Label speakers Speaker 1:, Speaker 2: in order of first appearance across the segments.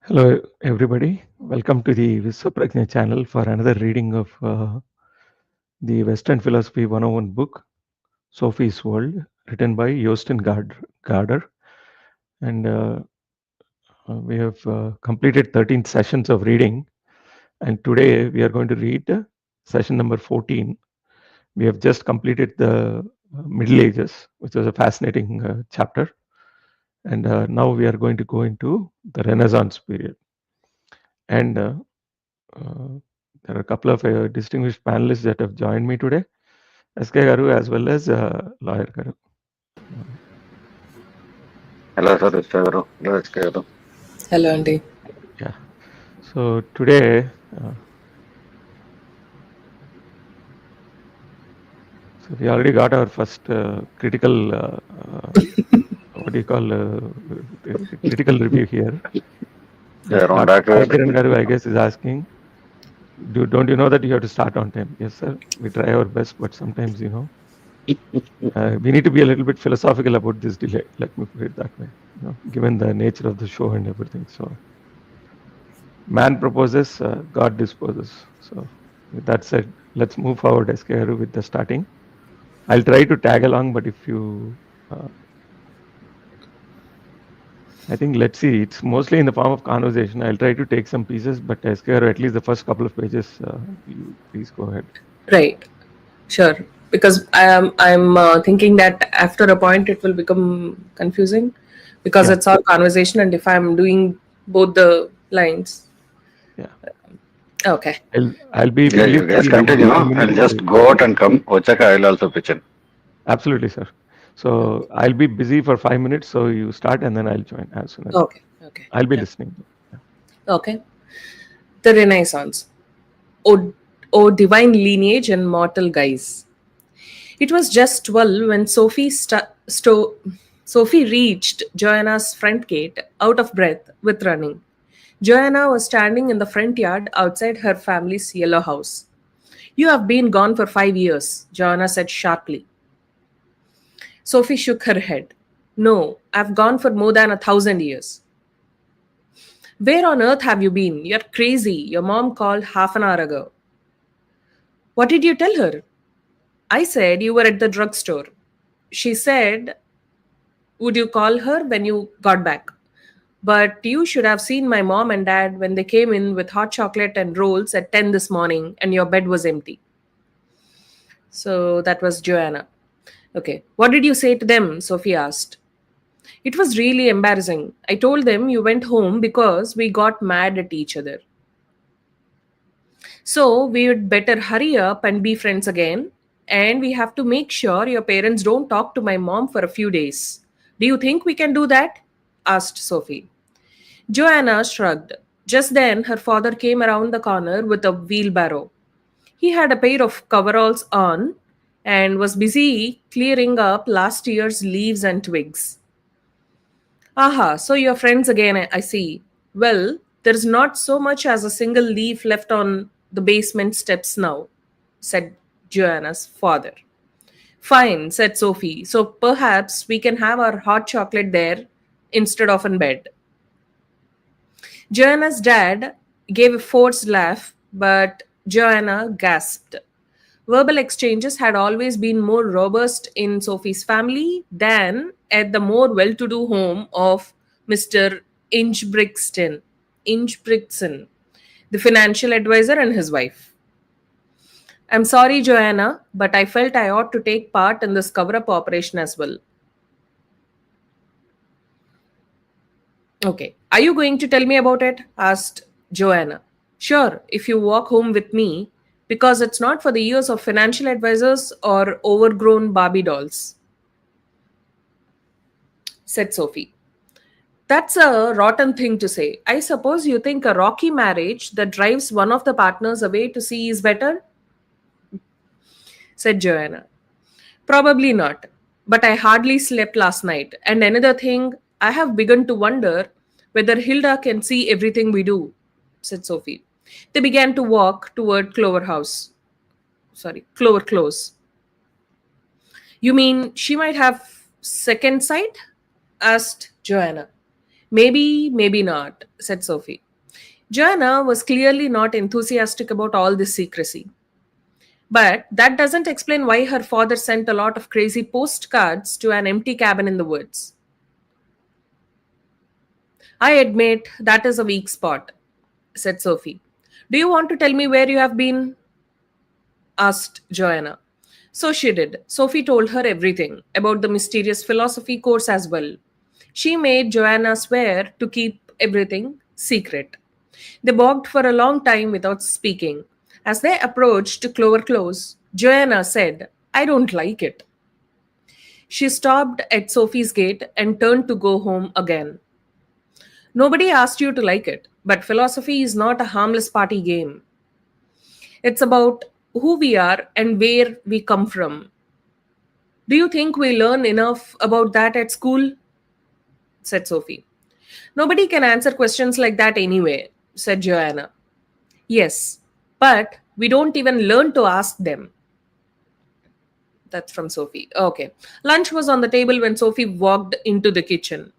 Speaker 1: Hello, everybody. Welcome to the Viswaprajna channel for another reading of the Western Philosophy 101 book, Sophie's World, written by Jostein Gaarder. And we have completed 13 sessions of reading. And today we are going to read session number 14. We have just completed the Middle Ages, which was a fascinating chapter. And now we are going to go into the Renaissance period. And there are a couple of distinguished panelists that have joined me today, SK Garu as well as Lawyer Garu.
Speaker 2: Hello, sir. It's Garu. Hello, it's Garu.
Speaker 3: Hello, Andy.
Speaker 1: Yeah. So today, so we already got our first critical, what do you call, critical review here.
Speaker 2: Yeah,
Speaker 1: But
Speaker 2: around back.
Speaker 1: Kiran Garu, I guess, is asking, don't you know that you have to start on time? Yes, sir. We try our best, but sometimes, we need to be a little bit philosophical about this delay. Let me put it that way, given the nature of the show and everything. So, man proposes, God disposes. So, with that said, let's move forward, SKRU, with the starting. I'll try to tag along, but if you, I think, let's see, it's mostly in the form of conversation. I'll try to take some pieces, but SKRU, at least the first couple of pages, you please go ahead.
Speaker 3: Right, sure. Because I'm thinking that after a point it will become confusing because
Speaker 1: Yeah.
Speaker 3: it's all conversation, and if I'm doing both the lines,
Speaker 1: Yeah.
Speaker 3: okay.
Speaker 1: I'll be
Speaker 2: Yeah,
Speaker 1: fully
Speaker 2: you guys
Speaker 1: free in
Speaker 2: continue.
Speaker 1: about 5
Speaker 2: I'll
Speaker 1: minutes.
Speaker 2: just go out and come. Ochaka, I'll also pitch in.
Speaker 1: Absolutely, sir. So I'll be busy for 5 minutes. So you start and then I'll join as soon as
Speaker 3: Okay,
Speaker 1: I'll be
Speaker 3: yeah,
Speaker 1: listening. Yeah.
Speaker 3: okay. The Renaissance. O divine lineage and mortal guise. It was just 12 when Sophie reached Joanna's front gate, out of breath with running. Joanna was standing in the front yard outside her family's yellow house. You have been gone for 5 years, Joanna said sharply. Sophie shook her head. No, I've gone for more than 1,000 years. Where on earth have you been? You're crazy. Your mom called half an hour ago. What did you tell her? I said you were at the drugstore. She said, would you call her when you got back? But you should have seen my mom and dad when they came in with hot chocolate and rolls at 10 this morning and your bed was empty. So that was Joanna. Okay. What did you say to them? Sophie asked. It was really embarrassing. I told them you went home because we got mad at each other. So we would better hurry up and be friends again. And we have to make sure your parents don't talk to my mom for a few days. Do you think we can do that? Asked Sophie. Joanna shrugged. Just then, her father came around the corner with a wheelbarrow. He had a pair of coveralls on and was busy clearing up last year's leaves and twigs. Aha, so you're friends again, I see. Well, there's not so much as a single leaf left on the basement steps now, said Joanna's father. Fine, said Sophie. So perhaps we can have our hot chocolate there instead of in bed. Joanna's dad gave a forced laugh, but Joanna gasped. Verbal exchanges had always been more robust in Sophie's family than at the more well to do home of Mr. Ingebrigtsen, the financial advisor, and his wife. I'm sorry, Joanna, but I felt I ought to take part in this cover up operation as well. Okay. Are you going to tell me about it? Asked Joanna. Sure, if you walk home with me, because it's not for the ears of financial advisors or overgrown Barbie dolls, said Sophie. That's a rotten thing to say. I suppose you think a rocky marriage that drives one of the partners away to sea is better? Said Joanna. Probably not. But I hardly slept last night. And another thing, I have begun to wonder whether Hilda can see everything we do, said Sophie. They began to walk toward Clover Close. You mean she might have second sight? Asked Joanna. Maybe, maybe not, said Sophie. Joanna was clearly not enthusiastic about all this secrecy. But that doesn't explain why her father sent a lot of crazy postcards to an empty cabin in the woods. I admit that is a weak spot, said Sophie. Do you want to tell me where you have been? Asked Joanna. So she did. Sophie told her everything about the mysterious philosophy course as well. She made Joanna swear to keep everything secret. They walked for a long time without speaking. As they approached Clover Close, Joanna said, I don't like it. She stopped at Sophie's gate and turned to go home again. Nobody asked you to like it, but philosophy is not a harmless party game. It's about who we are and where we come from. Do you think we learn enough about that at school? Said Sophie. Nobody can answer questions like that anyway, said Joanna. Yes, but we don't even learn to ask them. That's from Sophie. Okay. Lunch was on the table when Sophie walked into the kitchen.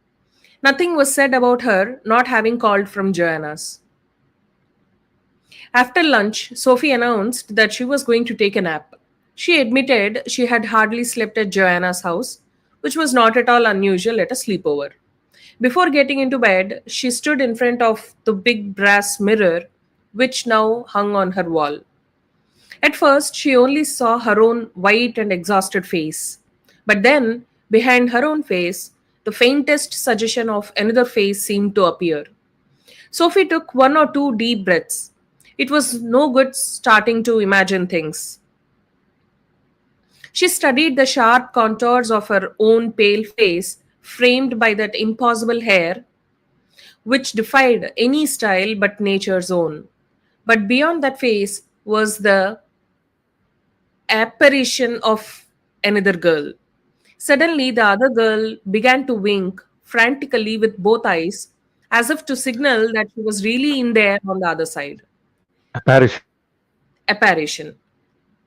Speaker 3: Nothing was said about her not having called from Joanna's. After lunch, Sophie announced that she was going to take a nap. She admitted she had hardly slept at Joanna's house, which was not at all unusual at a sleepover. Before getting into bed, she stood in front of the big brass mirror which now hung on her wall. At first, she only saw her own white and exhausted face. But then, behind her own face, the faintest suggestion of another face seemed to appear. Sophie took one or two deep breaths. It was no good starting to imagine things. She studied the sharp contours of her own pale face, framed by that impossible hair, which defied any style but nature's own. But beyond that face was the apparition of another girl. Suddenly, the other girl began to wink frantically with both eyes, as if to signal that she was really in there on the other side.
Speaker 1: Apparition.
Speaker 3: Apparition.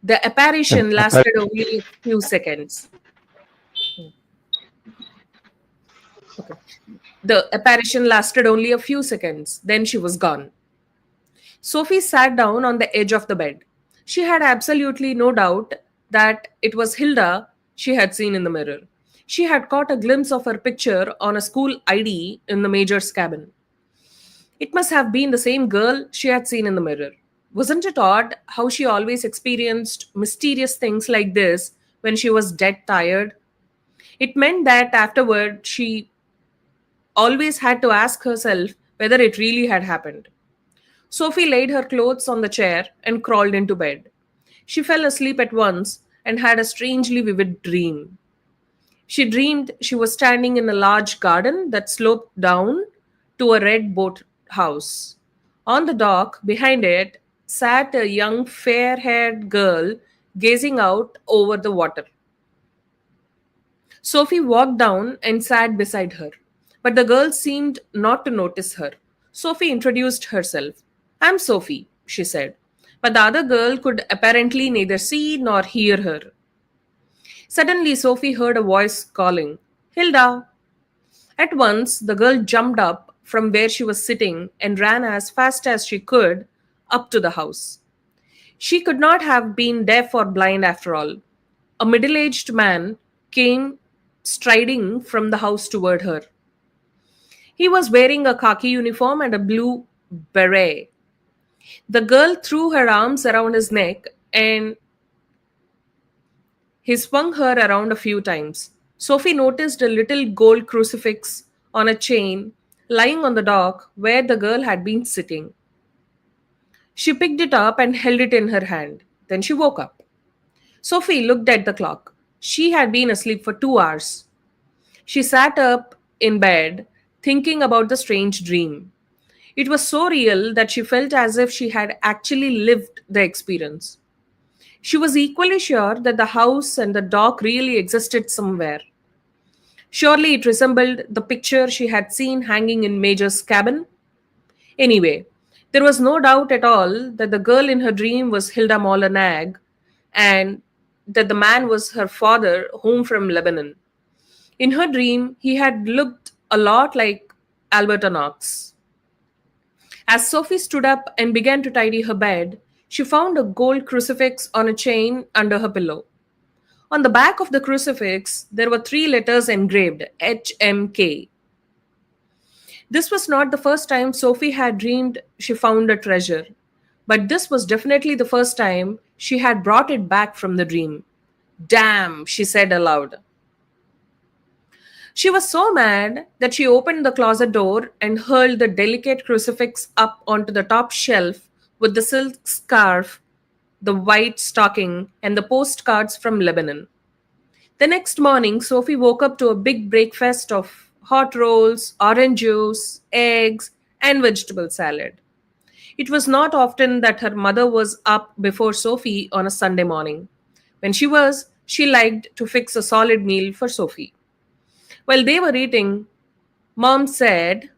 Speaker 3: The apparition
Speaker 1: An
Speaker 3: lasted
Speaker 1: apparition.
Speaker 3: only a few seconds. Okay. The apparition lasted only a few seconds. Then she was gone. Sophie sat down on the edge of the bed. She had absolutely no doubt that it was Hilda she had seen in the mirror. She had caught a glimpse of her picture on a school ID in the major's cabin. It must have been the same girl she had seen in the mirror. Wasn't it odd how she always experienced mysterious things like this when she was dead tired? It meant that afterward she always had to ask herself whether it really had happened. Sophie laid her clothes on the chair and crawled into bed. She fell asleep at once and had a strangely vivid dream. She dreamed she was standing in a large garden that sloped down to a red boat house. On the dock behind it sat a young fair haired girl gazing out over the water. Sophie walked down and sat beside her, but the girl seemed not to notice her. Sophie introduced herself. I'm Sophie, she said, but the other girl could apparently neither see nor hear her. Suddenly, Sophie heard a voice calling, Hilda. At once, the girl jumped up from where she was sitting and ran as fast as she could up to the house. She could not have been deaf or blind after all. A middle aged man came striding from the house toward her. He was wearing a khaki uniform and a blue beret. The girl threw her arms around his neck and he swung her around a few times. Sophie noticed a little gold crucifix on a chain lying on the dock where the girl had been sitting. She picked it up and held it in her hand. Then she woke up. Sophie looked at the clock. She had been asleep for 2 hours. She sat up in bed, thinking about the strange dream. It was so real that she felt as if she had actually lived the experience. She was equally sure that the house and the dock really existed somewhere. Surely it resembled the picture she had seen hanging in Major's cabin. Anyway, there was no doubt at all that the girl in her dream was Hilda Molenag and that the man was her father home from Lebanon. In her dream, he had looked a lot like Alberta Knox. As Sophie stood up and began to tidy her bed, she found a gold crucifix on a chain under her pillow. On the back of the crucifix, there were three letters engraved HMK. This was not the first time Sophie had dreamed she found a treasure, but this was definitely the first time she had brought it back from the dream. Damn, she said aloud. She was so mad that she opened the closet door and hurled the delicate crucifix up onto the top shelf with the silk scarf, the white stocking, and the postcards from Lebanon. The next morning, Sophie woke up to a big breakfast of hot rolls, orange juice, eggs, and vegetable salad. It was not often that her mother was up before Sophie on a Sunday morning. When she was, she liked to fix a solid meal for Sophie. While they were eating, Mom said,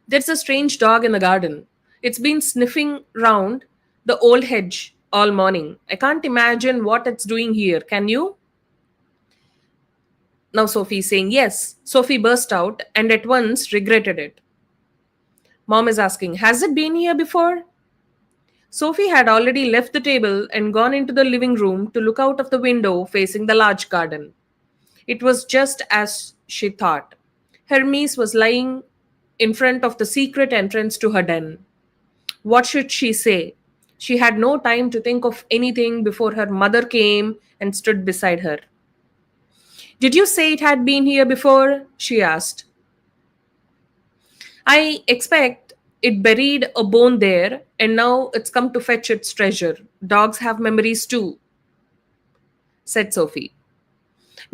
Speaker 3: "There's a strange dog in the garden. It's been sniffing round the old hedge all morning. I can't imagine what it's doing here. Can you?" Now Sophie is saying yes. Sophie burst out and at once regretted it. Mom is asking, "Has it been here before?" Sophie had already left the table and gone into the living room to look out of the window facing the large garden. It was just as she thought. Hermes was lying in front of the secret entrance to her den. What should she say? She had no time to think of anything before her mother came and stood beside her. "Did you say it had been here before?" she asked. "I expect it buried a bone there and now it's come to fetch its treasure. Dogs have memories too," said Sophie.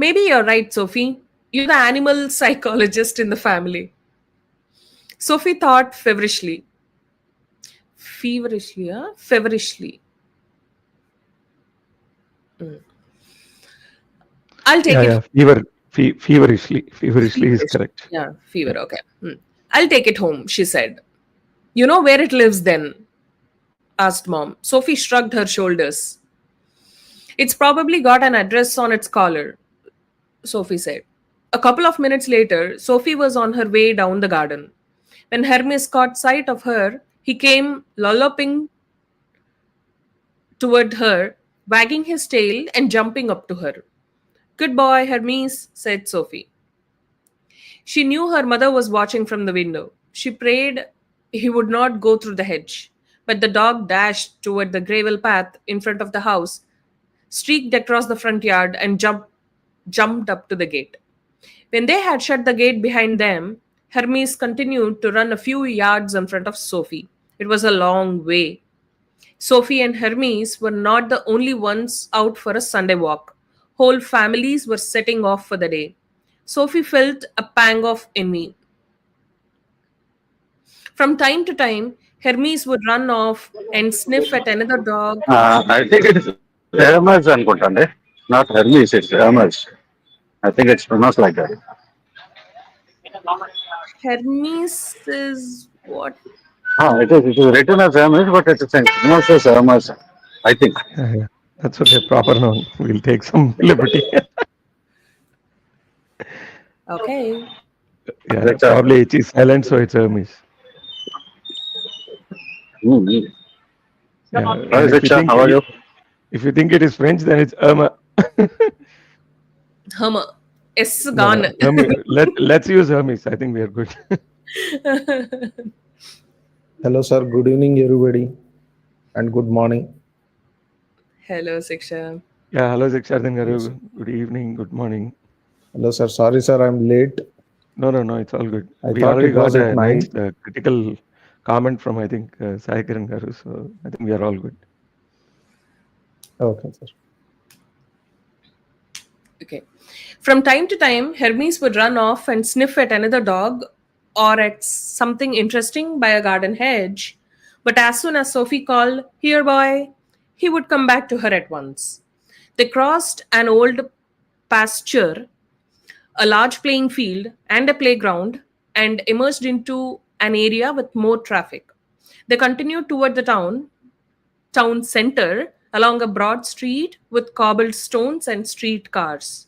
Speaker 3: "Maybe you're right, Sophie. You're the animal psychologist in the family." Sophie thought feverishly. Feverishly, huh? Feverishly. I'll take
Speaker 1: Yeah,
Speaker 3: it.
Speaker 1: yeah. Feverishly is correct.
Speaker 3: Yeah, fever. Okay. I'll take it home, she said. "You know where it lives then?" asked Mom. Sophie shrugged her shoulders. "It's probably got an address on its collar," Sophie said. A couple of minutes later, Sophie was on her way down the garden. When Hermes caught sight of her, he came lolloping toward her, wagging his tail and jumping up to her. "Good boy, Hermes," said Sophie. She knew her mother was watching from the window. She prayed he would not go through the hedge. But the dog dashed toward the gravel path in front of the house, streaked across the front yard, and jumped up to the gate. When they had shut the gate behind them, Hermes continued to run a few yards in front of Sophie. It was a long way. Sophie and Hermes were not the only ones out for a Sunday walk. Whole families were setting off for the day. Sophie felt a pang of envy. From time to time, Hermes would run off and sniff at another dog.
Speaker 2: I think it is Hermes అనుకుంటాండి. Not Hermes, it's Hermes. I think it's pronounced like that.
Speaker 3: Hermes is what?
Speaker 2: It is written as Hermes, but it's pronounced as Hermes. I think.
Speaker 1: Yeah, yeah. That's okay. Proper noun. We'll take some liberty.
Speaker 3: Okay.
Speaker 1: Yeah,
Speaker 2: That's
Speaker 1: probably it is silent, so it's Hermes.
Speaker 2: mm.
Speaker 1: Yeah,
Speaker 2: Hi,
Speaker 1: and
Speaker 2: Richa, how are you?
Speaker 1: if you think it is French, then it's Irma.
Speaker 3: Hummer. S
Speaker 1: No,
Speaker 3: gone.
Speaker 1: no, Hermes. Let's use Hermes. I think we are good.
Speaker 4: Hello, sir. Good evening, everybody, and good morning.
Speaker 3: Hello, Siksha.
Speaker 1: Yeah, hello, Zikshardhan
Speaker 4: Yes,
Speaker 1: Garu. Good evening, good morning.
Speaker 4: hello, sir. Sorry, sir. I'm late.
Speaker 1: No, it's all good.
Speaker 4: I
Speaker 1: We
Speaker 4: thought
Speaker 1: already
Speaker 4: it was
Speaker 1: got
Speaker 4: at
Speaker 1: a nice
Speaker 4: 9.
Speaker 1: critical comment from, I think, Sai Kiran Garu. So I think we are all good.
Speaker 4: Okay, sir.
Speaker 3: Okay. From time to time, Hermes would run off and sniff at another dog or at something interesting by a garden hedge. But as soon as Sophie called, "Here, boy," he would come back to her at once. They crossed an old pasture, a large playing field, and a playground, and emerged into an area with more traffic. They continued toward the town center along a broad street with cobbled stones and street cars.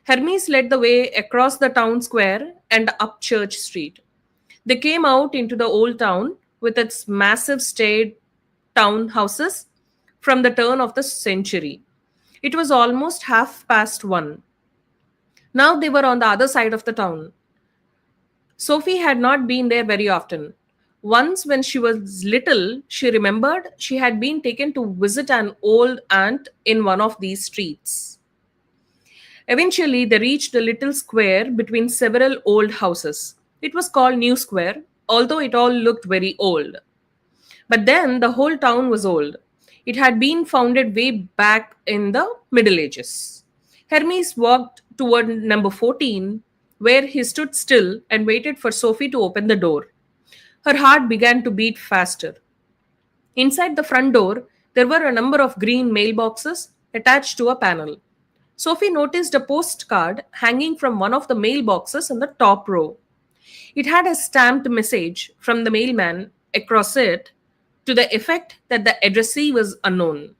Speaker 3: Hermes led the way across the town square and up Church Street. They came out into the old town with its massive staid town houses from the turn of the century. It was almost 1:30. Now they were on the other side of the town. Sophie had not been there very often. Once, when she was little, she remembered she had been taken to visit an old aunt in one of these streets. Eventually, they reached a little square between several old houses. It was called New Square, although it all looked very old. But then the whole town was old. It had been founded way back in the Middle Ages. Hermes walked toward number 14, where he stood still and waited for Sophie to open the door. Her heart began to beat faster. Inside the front door, there were a number of green mailboxes attached to a panel. Sophie noticed a postcard hanging from one of the mailboxes in the top row. It had a stamped message from the mailman across it to the effect that the addressee was unknown.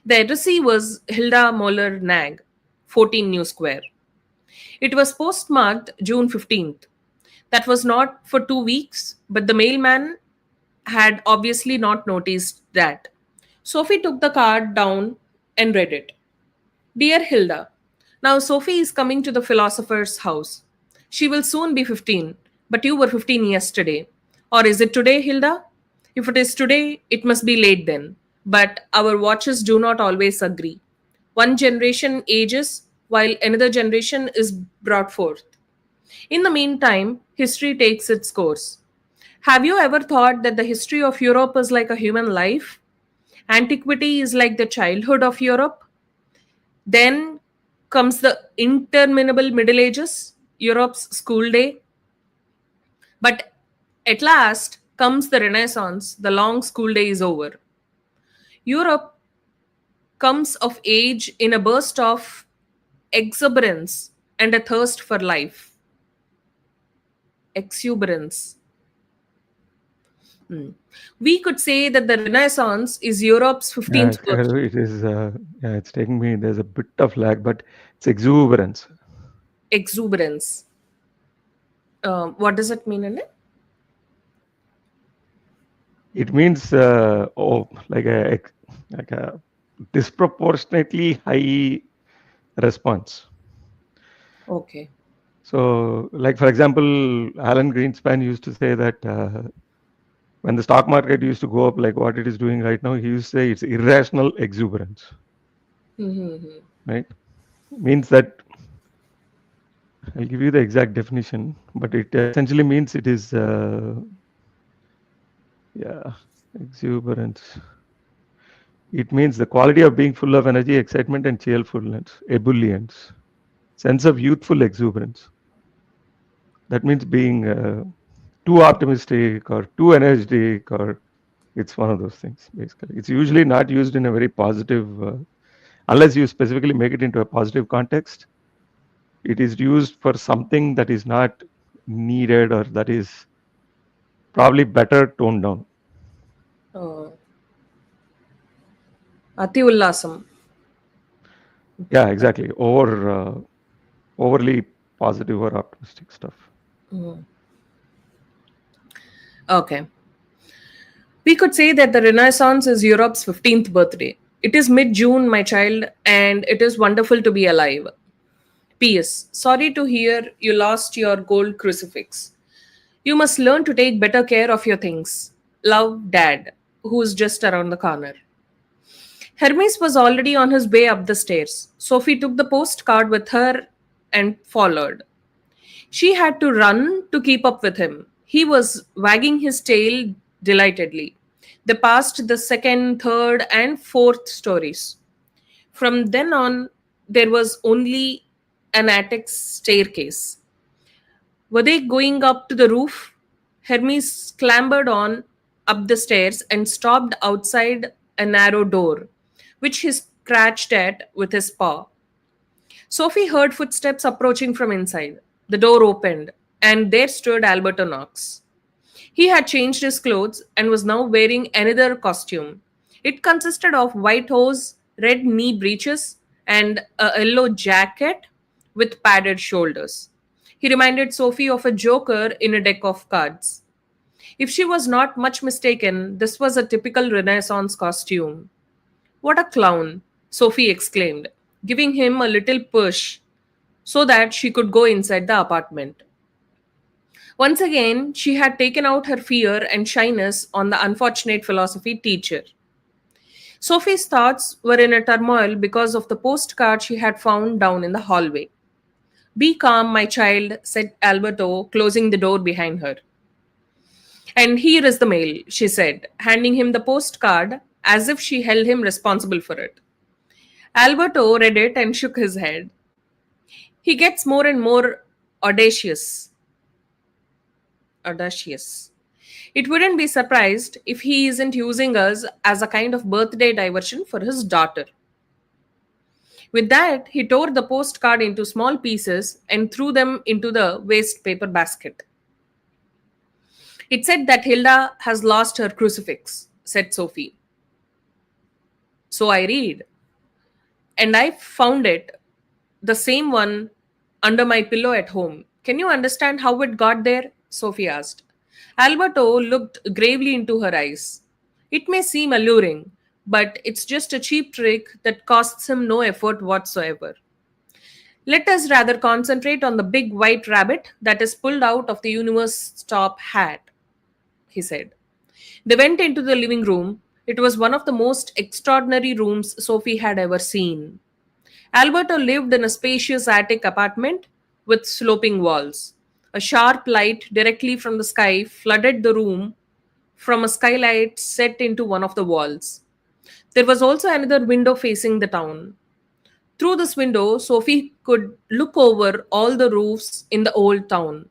Speaker 3: The addressee was Hilda Moller Nag, 14 New Square. It was postmarked June 15th. That was not for 2 weeks, but the mailman had obviously not noticed that. Sophie took the card down and read it. Dear Hilda, now Sophie is coming to the philosopher's house. She will soon be 15, but you were 15 yesterday. Or is it today, Hilda? If it is today, it must be late then. But our watches do not always agree. One generation ages while another generation is brought forth. In the meantime, history takes its course. Have you ever thought that the history of Europe is like a human life? Antiquity is like the childhood of Europe. Then comes the interminable Middle Ages, Europe's school day. But at last comes the Renaissance, the long school day is over. Europe comes of age in a burst of exuberance and a thirst for life. Exuberance. We could say that the Renaissance is Europe's
Speaker 1: Yeah,
Speaker 3: 15th birthday.
Speaker 1: it is. Yeah, it's taking me. There's a bit of lag, but it's exuberance.
Speaker 3: Exuberance. What does it mean in it?
Speaker 1: It means like a disproportionately high response.
Speaker 3: Okay.
Speaker 1: So, like for example, Alan Greenspan used to say that when the stock market used to go up like what it is doing right now, he used to say it's irrational exuberance. Right? Means that I'll give you the exact definition, but it essentially means it is exuberance. It means the quality of being full of energy, excitement, and cheerfulness, ebullience, sense of youthful exuberance. That means being too optimistic or too energetic, or it's one of those things. Basically, it's usually not used in a very positive, unless you specifically make it into a positive context. It is used for something that is not needed or that is probably better toned down.
Speaker 3: Ati Ullasam.
Speaker 1: Yeah, exactly. Overly positive or optimistic stuff.
Speaker 3: Okay. We could say that the Renaissance is Europe's 15th birthday. It is mid-June, my child, and it is wonderful to be alive. P.S. Sorry to hear you lost your gold crucifix. You must learn to take better care of your things. Love, Dad, who is just around the corner. Hermes was already on his way up the stairs. Sophie took the postcard with her and followed. She had to run to keep up with him. He was wagging his tail delightedly. They passed the second, third, and fourth stories. From then on, there was only an attic staircase. Were they going up to the roof? Hermes clambered on up the stairs and stopped outside a narrow door, which he scratched at with his paw. Sophie heard footsteps approaching from inside. The door opened, and there stood Alberto Knox. He had changed his clothes and was now wearing another costume. It consisted of white hose, red knee breeches, and a yellow jacket with padded shoulders. He reminded Sophie of a joker in a deck of cards. If she was not much mistaken, this was a typical Renaissance costume. What a clown, Sophie exclaimed, giving him a little push so that she could go inside the apartment. Once again, she had taken out her fear and shyness on the unfortunate philosophy teacher. Sophie's thoughts were in a turmoil because of the postcard she had found down in the hallway. Be calm, my child, said Alberto, closing the door behind her. And here is the mail, she said, handing him the postcard as if she held him responsible for it. Alberto read it and shook his head. He gets more and more audacious. Audacious. It wouldn't be surprised if he isn't using us as a kind of birthday diversion for his daughter. With that, he tore the postcard into small pieces and threw them into the waste paper basket. It said that Hilda has lost her crucifix, said Sophie. So I read. And I found it, the same one, under my pillow at home. Can you understand how it got there? Sophie asked. Alberto looked gravely into her eyes. It may seem alluring, but it's just a cheap trick that costs him no effort whatsoever. Let us rather concentrate on the big white rabbit that is pulled out of the universe's top hat, he said. They went into the living room. It was one of the most extraordinary rooms Sophie had ever seen. Alberto lived in a spacious attic apartment with sloping walls. A sharp light directly from the sky flooded the room from a skylight set into one of the walls. There was also another window facing the town. Through this window, Sophie could look over all the roofs in the old town.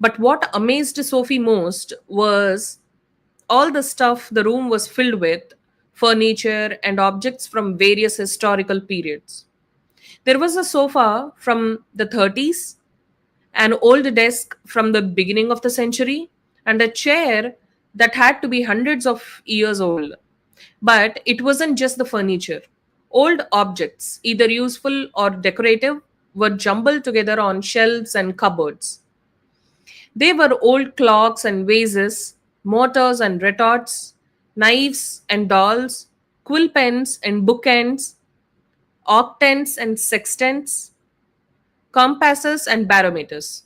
Speaker 3: But what amazed Sophie most was all the stuff the room was filled with, furniture and objects from various historical periods. There was a sofa from the 30s, an old desk from the beginning of the century, and a chair that had to be hundreds of years old. But it wasn't just the furniture. Old objects, either useful or decorative, were jumbled together on shelves and cupboards. They were old clocks and vases, mortars and retorts, knives and dolls, quill pens and bookends, octants and sextants, compasses and barometers.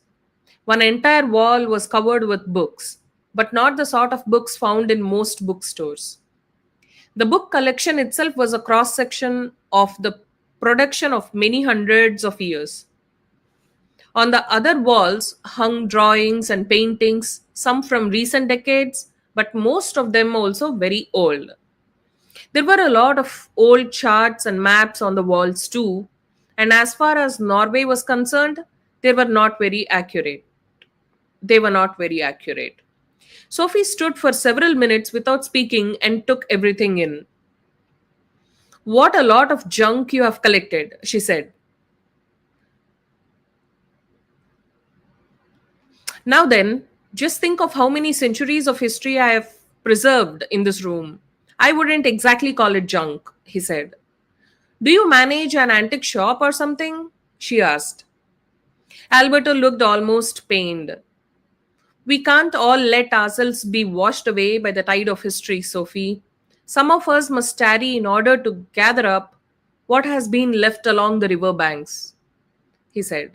Speaker 3: One entire wall was covered with books, but not the sort of books found in most bookstores. The book collection itself was a cross section of the production of many hundreds of years. On the other walls hung drawings and paintings, some from recent decades, but most of them also very old. There were a lot of old charts and maps on the walls too, and as far as Norway was concerned, they were not very accurate. They were not very accurate. Sophie stood for several minutes without speaking and took everything in. What a lot of junk you have collected, she said. Now then, just think of how many centuries of history I have preserved in this room. I wouldn't exactly call it junk, he said. Do you manage an antique shop or something? She asked. Alberto looked almost pained. We can't all let ourselves be washed away by the tide of history, Sophie. Some of us must tarry in order to gather up what has been left along the river banks, he said.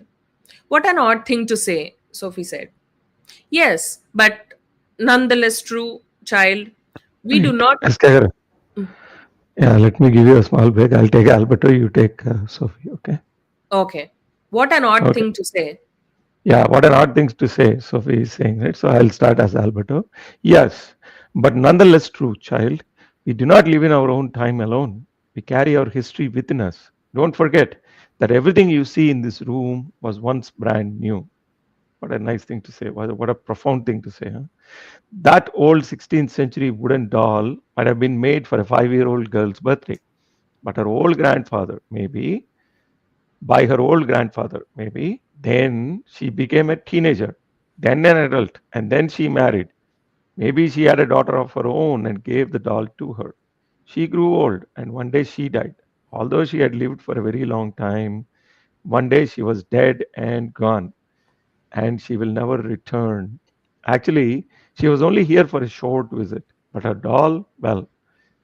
Speaker 3: What an odd thing to say, Sophie said. Yes, but nonetheless true, child. We do not.
Speaker 1: Yes, Gaarder. Yeah, let me give you a small break. I'll take Alberto, you take Sophie, okay?
Speaker 3: Okay. What an odd
Speaker 1: Okay.
Speaker 3: thing to say.
Speaker 1: Yeah, what an odd thing to say, Sophie is saying, right? So I'll start as Alberto. Yes, but nonetheless true, child. We do not live in our own time alone. We carry our history within us. Don't forget that everything you see in this room was once brand new. What a nice thing to say. What a profound thing to say. Huh? That old 16th century wooden doll might have been made for a 5-year-old girl's birthday, but her old grandfather, maybe, by her old grandfather, maybe, then she became a teenager, then an adult, and then she married. Maybe she had a daughter of her own and gave the doll to her. She grew old, and one day she died. Although she had lived for a very long time, one day she was dead and gone. and she will never return. Actually, she was only here for a short visit, but her doll, well,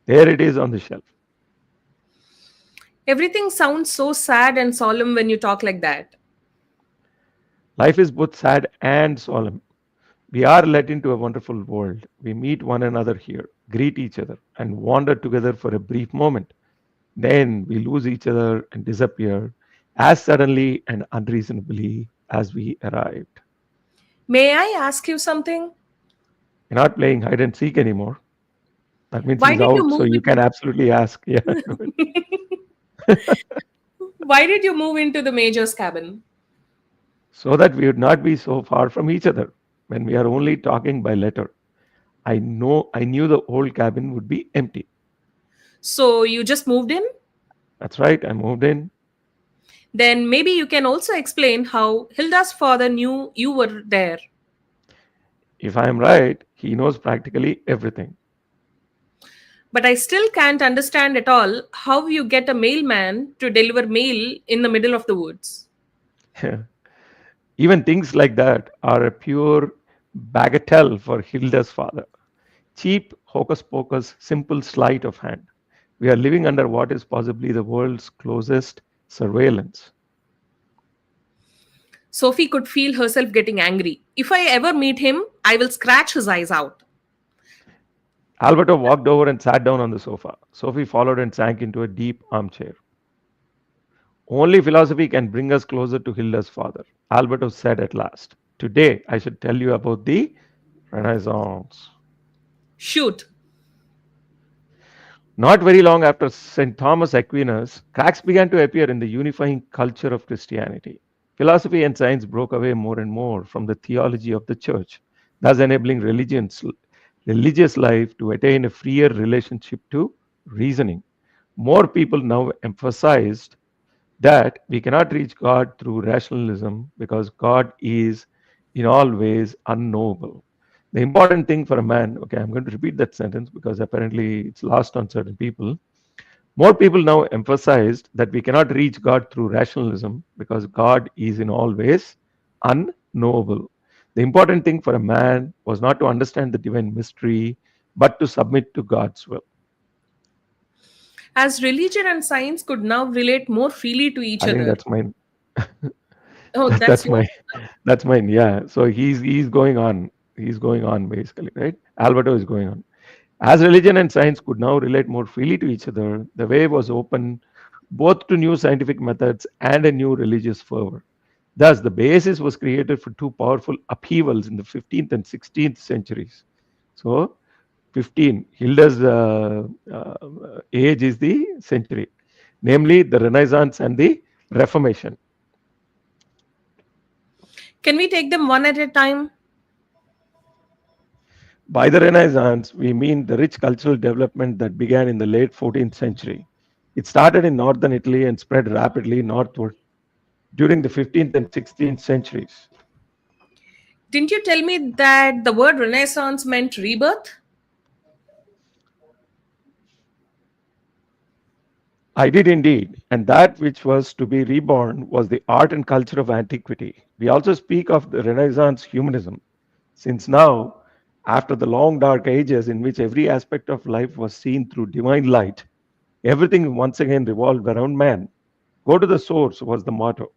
Speaker 1: there it is on the shelf.
Speaker 3: Everything sounds so sad and solemn when you talk like that.
Speaker 1: Life is both sad and solemn. We are let into a wonderful world. We meet one another here, greet each other, and wander together for a brief moment. Then we lose each other and disappear as suddenly and unreasonably as we arrived.
Speaker 3: May I ask you something?
Speaker 1: We're not playing hide and seek anymore. That means
Speaker 3: Why
Speaker 1: he's
Speaker 3: did you
Speaker 1: out, so
Speaker 3: move
Speaker 1: you can
Speaker 3: in?
Speaker 1: absolutely ask. Yeah, go ahead.
Speaker 3: Why did you move into the major's cabin?
Speaker 1: So that we would not be so far from each other when we are only talking by letter. I knew the old cabin would be empty.
Speaker 3: So you just moved in?
Speaker 1: That's right, I moved in.
Speaker 3: Then maybe you can also explain how Hilda's father knew you were there.
Speaker 1: If I am right, he knows practically everything.
Speaker 3: But I still can't understand at all how you get a mailman to deliver mail in the middle of the woods.
Speaker 1: Even things like that are a pure bagatelle for Hilda's father. Cheap, hocus pocus, simple sleight of hand. We are living under what is possibly the world's closest surveillance.
Speaker 3: Sophie could feel herself getting angry. If I ever meet him, I will scratch his eyes out.
Speaker 1: Alberto walked over and sat down on the sofa. Sophie followed and sank into a deep armchair. Only philosophy can bring us closer to Hilda's father, Alberto said at last. Today, I should tell you about the Renaissance.
Speaker 3: Shoot.
Speaker 1: Not very long after St. Thomas Aquinas, cracks began to appear in the unifying culture of Christianity. Philosophy and science broke away more and more from the theology of the church, thus enabling religious life to attain a freer relationship to reasoning. More people now emphasized that we cannot reach God through rationalism because God is in all ways unknowable. The important thing for a man, okay, I'm going to repeat that sentence because apparently it's lost on certain people. More people now emphasized that we cannot reach God through rationalism because God is in all ways unknowable. The important thing for a man was not to understand the divine mystery, but to submit to God's will.
Speaker 3: As religion and science could now relate more freely to each
Speaker 1: I think
Speaker 3: other.
Speaker 1: that's mine.
Speaker 3: Oh, that's
Speaker 1: That's
Speaker 3: yours.
Speaker 1: my that's mine. Yeah. So he's going on. He's going on basically, right? Alberto is going on. As religion and science could now relate more freely to each other, the way was open both to new scientific methods and a new religious fervor. Thus, the basis was created for two powerful upheavals in the 15th and 16th centuries. So, 15, Hilda's age is the century, namely the Renaissance and the Reformation.
Speaker 3: Can we take them one at a time?
Speaker 1: By the Renaissance, we mean the rich cultural development that began in the late 14th century. It started in northern Italy and spread rapidly northward during the 15th and 16th centuries.
Speaker 3: Didn't you tell me that the word Renaissance meant rebirth?
Speaker 1: I did indeed, and that which was to be reborn was the art and culture of antiquity. We also speak of the Renaissance humanism, since now, after the long dark ages in which every aspect of life was seen through divine light, everything once again revolved around man. Go to the source was the motto,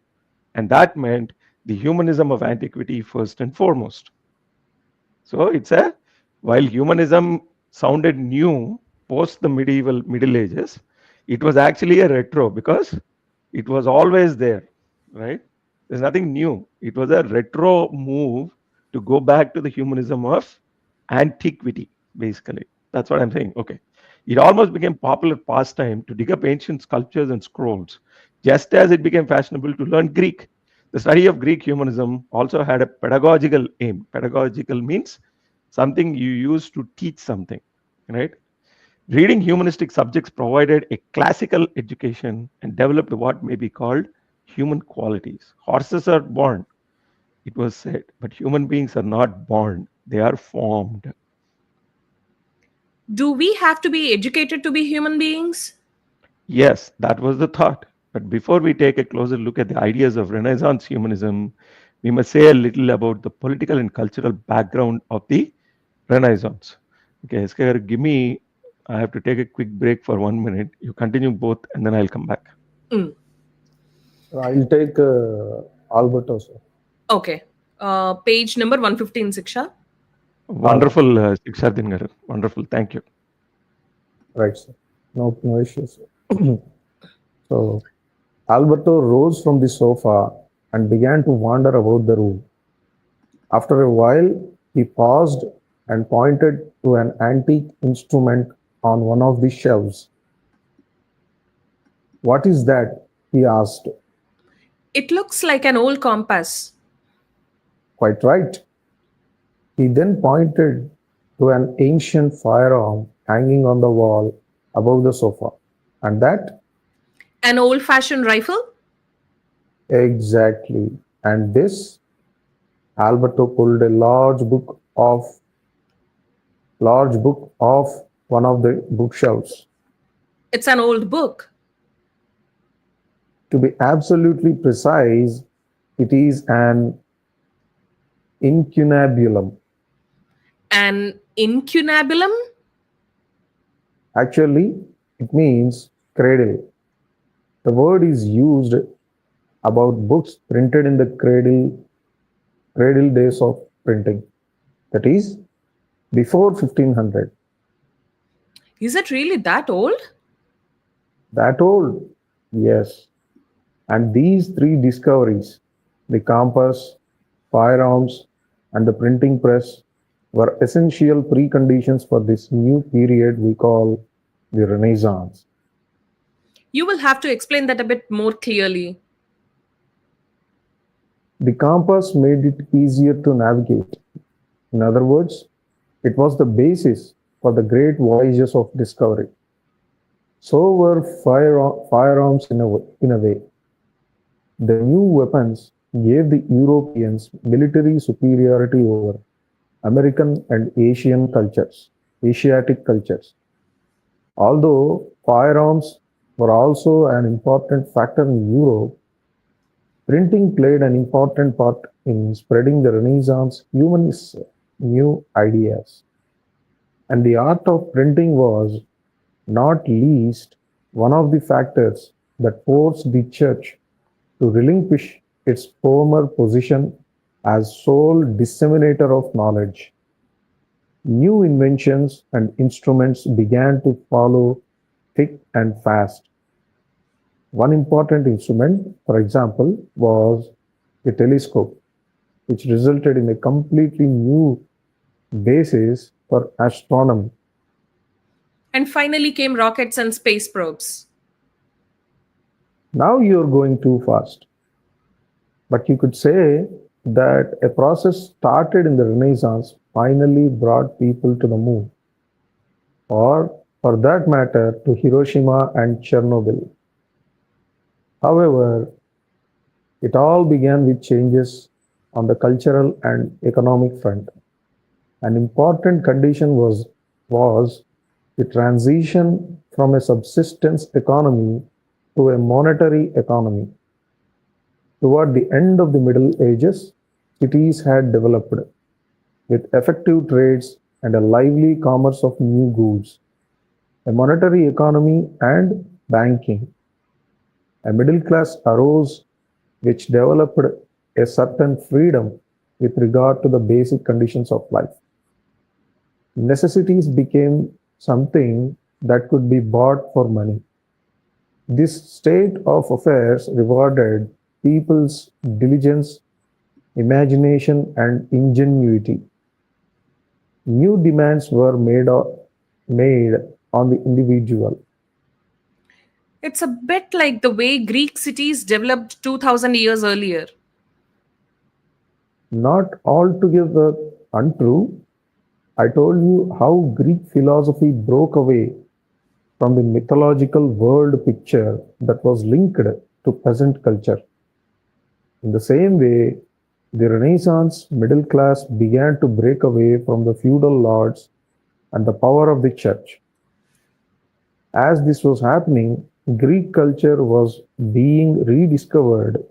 Speaker 1: and that meant the humanism of antiquity first and foremost. So it's a while humanism sounded new post the medieval Middle Ages, it was actually a retro because it was always there, right? There's nothing new. It was a retro move to go back to the humanism of antiquity, basically. That's what I'm saying. Okay. It almost became popular pastime to dig up ancient sculptures and scrolls, just as it became fashionable to learn Greek. The study of Greek humanism also had a pedagogical aim. Pedagogical means something you use to teach something, right? Reading humanistic subjects provided a classical education and developed what may be called human qualities. Horses are born, it was said, but human beings are not born, they are formed.
Speaker 3: Do we have to be educated to be human beings?
Speaker 1: Yes, that was the thought. But before we take a closer look at the ideas of Renaissance humanism, we must say a little about the political and cultural background of the Renaissance. Okay, Esker, give me, I have to take a quick break for 1 minute. You continue both and then I'll come back.
Speaker 3: Mm.
Speaker 4: I'll take Alberto, sir.
Speaker 3: Okay. Page number 115, Siksha.
Speaker 1: Wonderful, Sikshardin garu. Wonderful. Thank you.
Speaker 4: Right, sir. No issues. So, Alberto rose from the sofa and began to wander about the room. After a while, he paused and pointed to an antique instrument on one of the shelves. What is that? He asked.
Speaker 3: It looks like an old compass.
Speaker 4: Quite right. He then pointed to an ancient firearm hanging on the wall above the sofa. And that?
Speaker 3: An old fashioned rifle?
Speaker 4: Exactly. And this? Alberto pulled a large book off one of the bookshelves.
Speaker 3: It's an old book.
Speaker 4: To be absolutely precise, it is an incunabulum.
Speaker 3: An incunabulum?
Speaker 4: Actually, it means cradle. The word is used about books printed in the cradle days of printing. That is, before 1500.
Speaker 3: Is it really that old?
Speaker 4: That old? Yes. And these three discoveries, the compass, firearms, and the printing press, were essential preconditions for this new period we call the Renaissance.
Speaker 3: You will have to explain that a bit more clearly.
Speaker 4: The compass made it easier to navigate. In other words, it was the basis for the great voyages of discovery. So were firearms in a way. The new weapons gave the Europeans military superiority over American and Asiatic cultures. Although firearms were also an important factor in Europe, printing played an important part in spreading the Renaissance humanists' new ideas. And the art of printing was, not least, one of the factors that forced the church to relinquish its former position as sole disseminator of knowledge. New inventions and instruments began to follow thick and fast. One important instrument, for example, was the telescope, which resulted in a completely new basis for astronomy.
Speaker 3: And finally came rockets and space probes.
Speaker 4: Now you're going too fast. But you could say that a process started in the Renaissance finally brought people to the moon, or for that matter, to Hiroshima and Chernobyl. However, it all began with changes on the cultural and economic front. An important condition was the transition from a subsistence economy to a monetary economy. Toward the end of the Middle Ages, cities had developed with effective trades and a lively commerce of new goods, a monetary economy and banking. A middle class arose which developed a certain freedom with regard to the basic conditions of life. Necessities became something that could be bought for money. This state of affairs rewarded people's diligence, imagination, and ingenuity. New demands were made on the individual.
Speaker 3: It's a bit like the way Greek cities developed 2000 years earlier.
Speaker 4: Not altogether untrue. I told you how Greek philosophy broke away from the mythological world picture that was linked to peasant culture. In the same way, the Renaissance middle class began to break away from the feudal lords and the power of the church. As this was happening, Greek culture was being rediscovered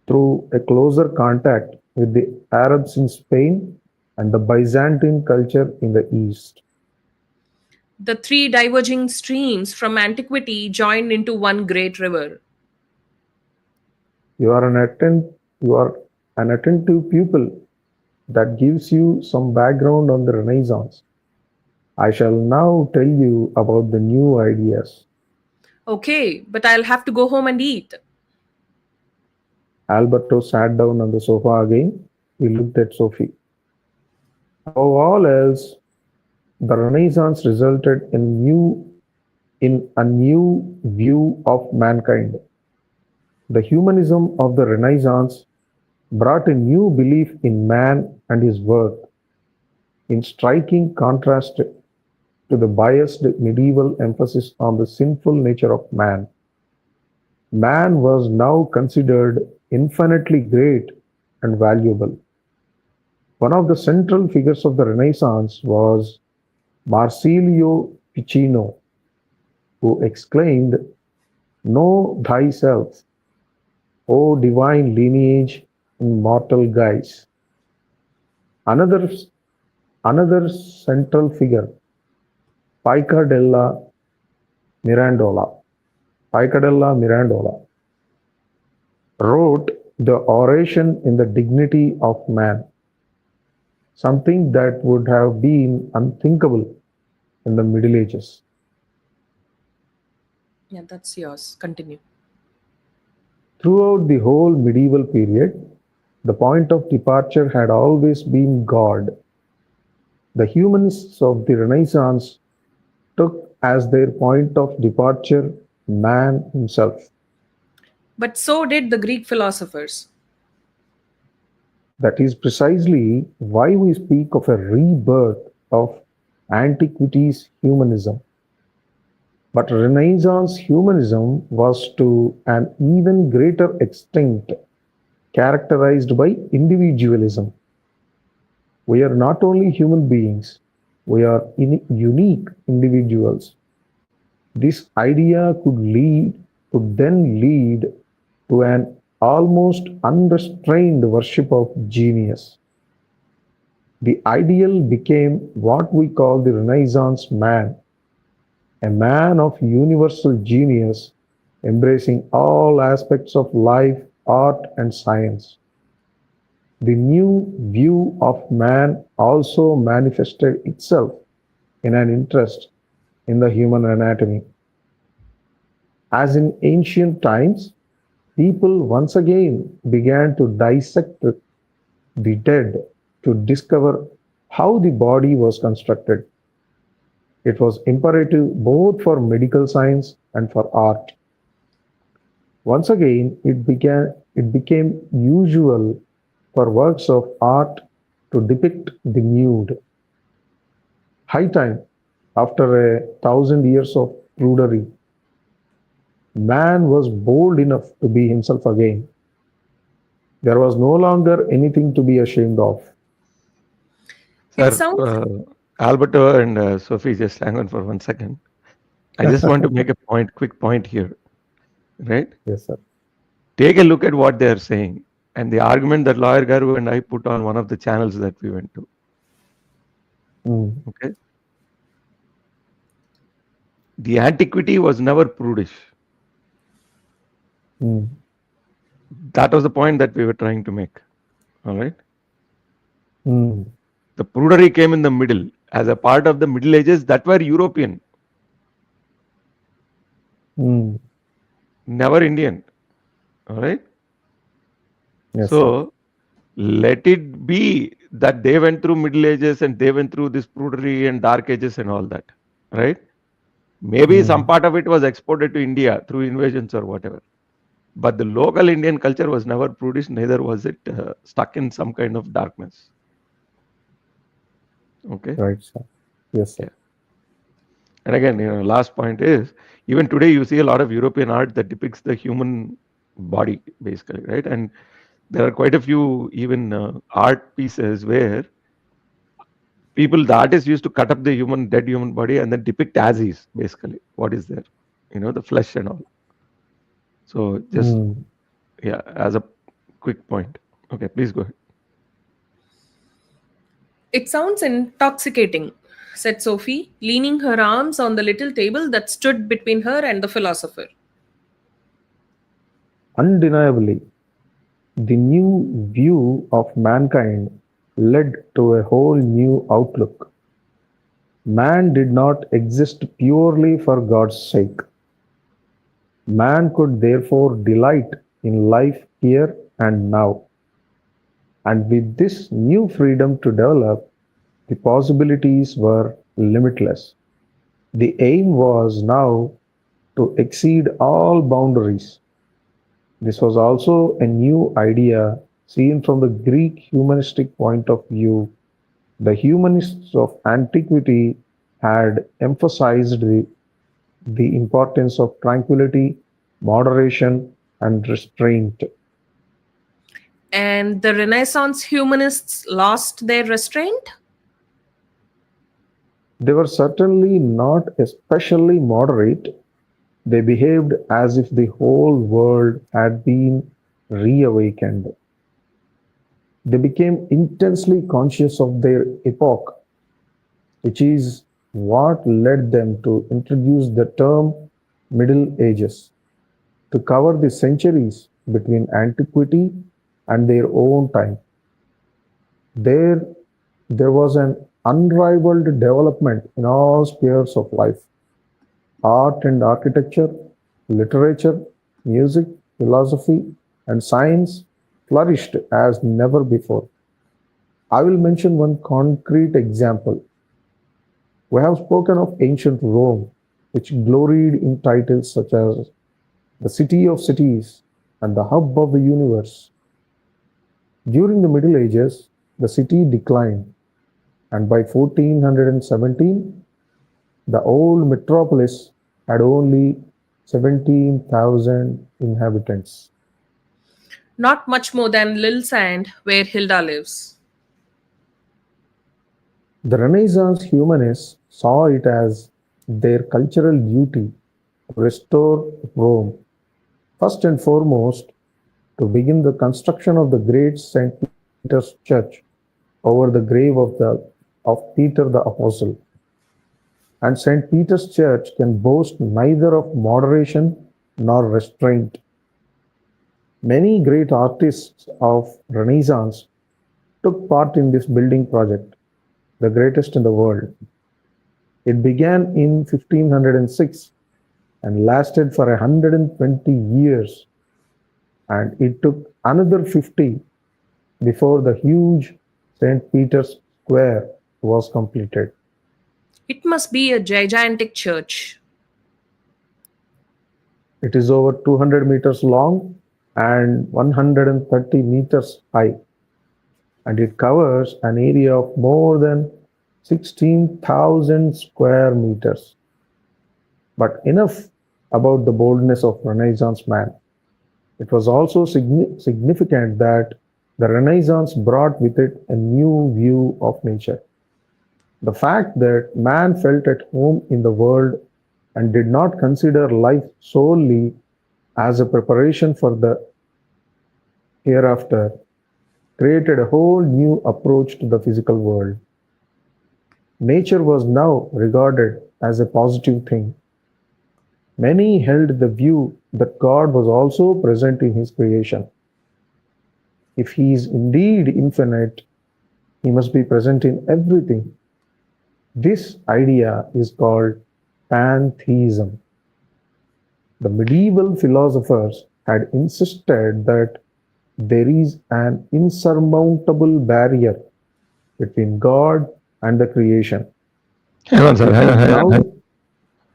Speaker 4: through a closer contact with the Arabs in Spain and the Byzantine culture in the East.
Speaker 3: The three diverging streams from antiquity joined into one great river.
Speaker 4: You are you are an attentive pupil. That gives you some background on the Renaissance. I shall now tell you about the new ideas.
Speaker 3: Okay, but I'll have to go home and eat.
Speaker 4: Alberto sat down on the sofa again. He looked at Sophie. Above all else, the Renaissance resulted in a new view of mankind. The humanism of the Renaissance brought a new belief in man and his worth, in striking contrast to the biased medieval emphasis on the sinful nature of man. Man was now considered infinitely great and valuable. One of the central figures of the Renaissance was Marsilio Ficino, who exclaimed, "Know thyself, O divine lineage in mortal guise." Another, another central figure, Pica della Mirandola, Pica della Mirandola, wrote the oration in the dignity of man, something that would have been unthinkable in the Middle Ages.
Speaker 3: Yeah, that's yours. Continue.
Speaker 4: Throughout the whole medieval period, the point of departure had always been God. The humanists of the Renaissance took as their point of departure man himself.
Speaker 3: But so did the Greek philosophers.
Speaker 4: That is precisely why we speak of a rebirth of antiquity's humanism. But Renaissance humanism was to an even greater extent characterized by individualism. We are not only human beings, we are unique individuals. This idea could then lead to an almost unrestrained worship of genius. The ideal became what we call the Renaissance man, a man of universal genius, embracing all aspects of life, art, and science. The new view of man also manifested itself in an interest in the human anatomy. As in ancient times, people once again began to dissect the dead to discover how the body was constructed. It was imperative both for medical science and for art. Once again, it became usual for works of art to depict the nude. High time, after 1,000 years of prudery, man was bold enough to be himself again. There was no longer anything to be ashamed of.
Speaker 3: It
Speaker 1: Sir,
Speaker 3: sounds.
Speaker 1: Alberto and Sophie, just hang on for 1 second. I just want to make a quick point here, right?
Speaker 4: Yes, sir.
Speaker 1: Take a look at what they are saying and the argument that lawyer Garu and I put on one of the channels that we went to.
Speaker 4: Mm,
Speaker 1: Okay, the antiquity was never prudish.
Speaker 4: mm,
Speaker 1: That was the point that we were trying to make. All right,
Speaker 4: mm,
Speaker 1: the prudery came in the middle as a part of the Middle Ages that were European,
Speaker 4: mm.
Speaker 1: never Indian. All right,
Speaker 4: Yes, sir.
Speaker 1: so let it be that they went through Middle Ages and they went through this prudery and Dark Ages and all that, right? Maybe some
Speaker 4: Mm,
Speaker 1: part of it was exported to India through invasions or whatever. But the local Indian culture was never prudish, neither was it stuck in some kind of darkness. Okay.
Speaker 4: right, sir. Yes, sir.
Speaker 1: Yeah. And again, last point is even today you see a lot of European art that depicts the human body, basically, right? And there are quite a few even art pieces where the artists used to cut up the dead human body and then depict as is, basically, what is there, the flesh and all. So just
Speaker 4: Mm,
Speaker 1: yeah, as a quick point. Okay, please go ahead.
Speaker 3: It sounds intoxicating, said Sophie, leaning her arms on the little table that stood between her and the philosopher.
Speaker 4: Undeniably, the new view of mankind led to a whole new outlook. Man did not exist purely for God's sake. Man could therefore delight in life here and now. And with this new freedom to develop, the possibilities were limitless. The aim was now to exceed all boundaries. This was also a new idea seen from the Greek humanistic point of view. The humanists of antiquity had emphasized the importance of tranquility, moderation, and restraint.
Speaker 3: And the Renaissance humanists lost their restraint?
Speaker 4: They were certainly not especially moderate. They behaved as if the whole world had been reawakened. They became intensely conscious of their epoch, which is what led them to introduce the term Middle Ages to cover the centuries between antiquity and their own time. There, there was an unrivaled development in all spheres of life. Art and architecture, literature, music, philosophy, and science flourished as never before. I will mention one concrete example. We have spoken of ancient Rome, which gloried in titles such as the city of cities and the hub of the universe. During the Middle Ages, the city declined, and by 1417, the old metropolis had only 17,000 inhabitants.
Speaker 3: Not much more than Lil Sand, where Hilda lives.
Speaker 4: The Renaissance humanists saw it as their cultural duty to restore Rome, first and foremost, to begin the construction of the great St. Peter's Church over the grave of Peter the Apostle. And St. Peter's Church can boast neither of moderation nor restraint. Many great artists of Renaissance took part in this building project, the greatest in the world. It began in 1506 and lasted for 120 years, and it took another 50 before the huge St. Peter's Square was completed.
Speaker 3: It must be a gigantic church.
Speaker 4: It is over 200 meters long and 130 meters high, and it covers an area of more than 16,000 square meters. But enough about the boldness of Renaissance man. It was also significant that the Renaissance brought with it a new view of nature. The fact that man felt at home in the world and did not consider life solely as a preparation for the hereafter created a whole new approach to the physical world. Nature was now regarded as a positive thing. Many held the view that God was also present in his creation. If he is indeed infinite, he must be present in everything. This idea is called pantheism. The medieval philosophers had insisted that there is an insurmountable barrier between God and the creation,
Speaker 1: Hang on, sir.
Speaker 4: which
Speaker 1: Hang on,
Speaker 4: is
Speaker 1: hang on, hang
Speaker 4: now,
Speaker 1: on.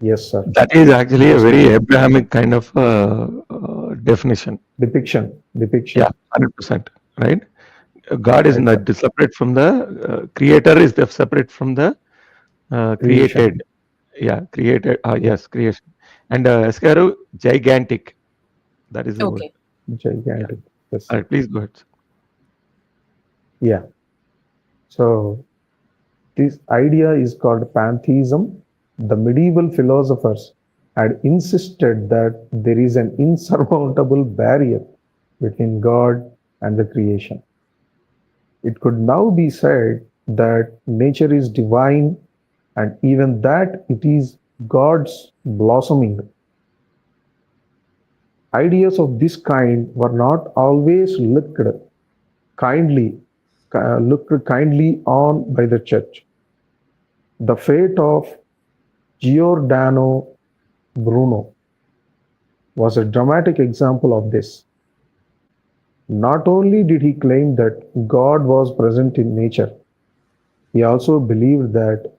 Speaker 4: yes, sir,
Speaker 1: That is actually a
Speaker 4: yes,
Speaker 1: very
Speaker 4: please,
Speaker 1: Abrahamic kind of definition.
Speaker 4: depiction,
Speaker 1: Yeah, 100%. Right? God is
Speaker 4: right, sir,
Speaker 1: not separate from the creator, is the separate from the
Speaker 4: creation,
Speaker 1: created. Yeah, created.
Speaker 4: yeah,
Speaker 1: Yes, creation. And Escaro, gigantic. That is the word.
Speaker 3: Okay.
Speaker 1: Yeah.
Speaker 4: gigantic,
Speaker 1: All
Speaker 4: yes,
Speaker 1: right, please go ahead, sir.
Speaker 4: yeah. So this idea is called pantheism. The medieval philosophers had insisted that there is an insurmountable barrier between God and the creation. It could now be said that nature is divine and even that it is God's blossoming. Ideas of this kind were not always kindly looked kindly on by the church. The fate of Giordano Bruno was a dramatic example of this. Not only did he claim that God was present in nature, he also believed that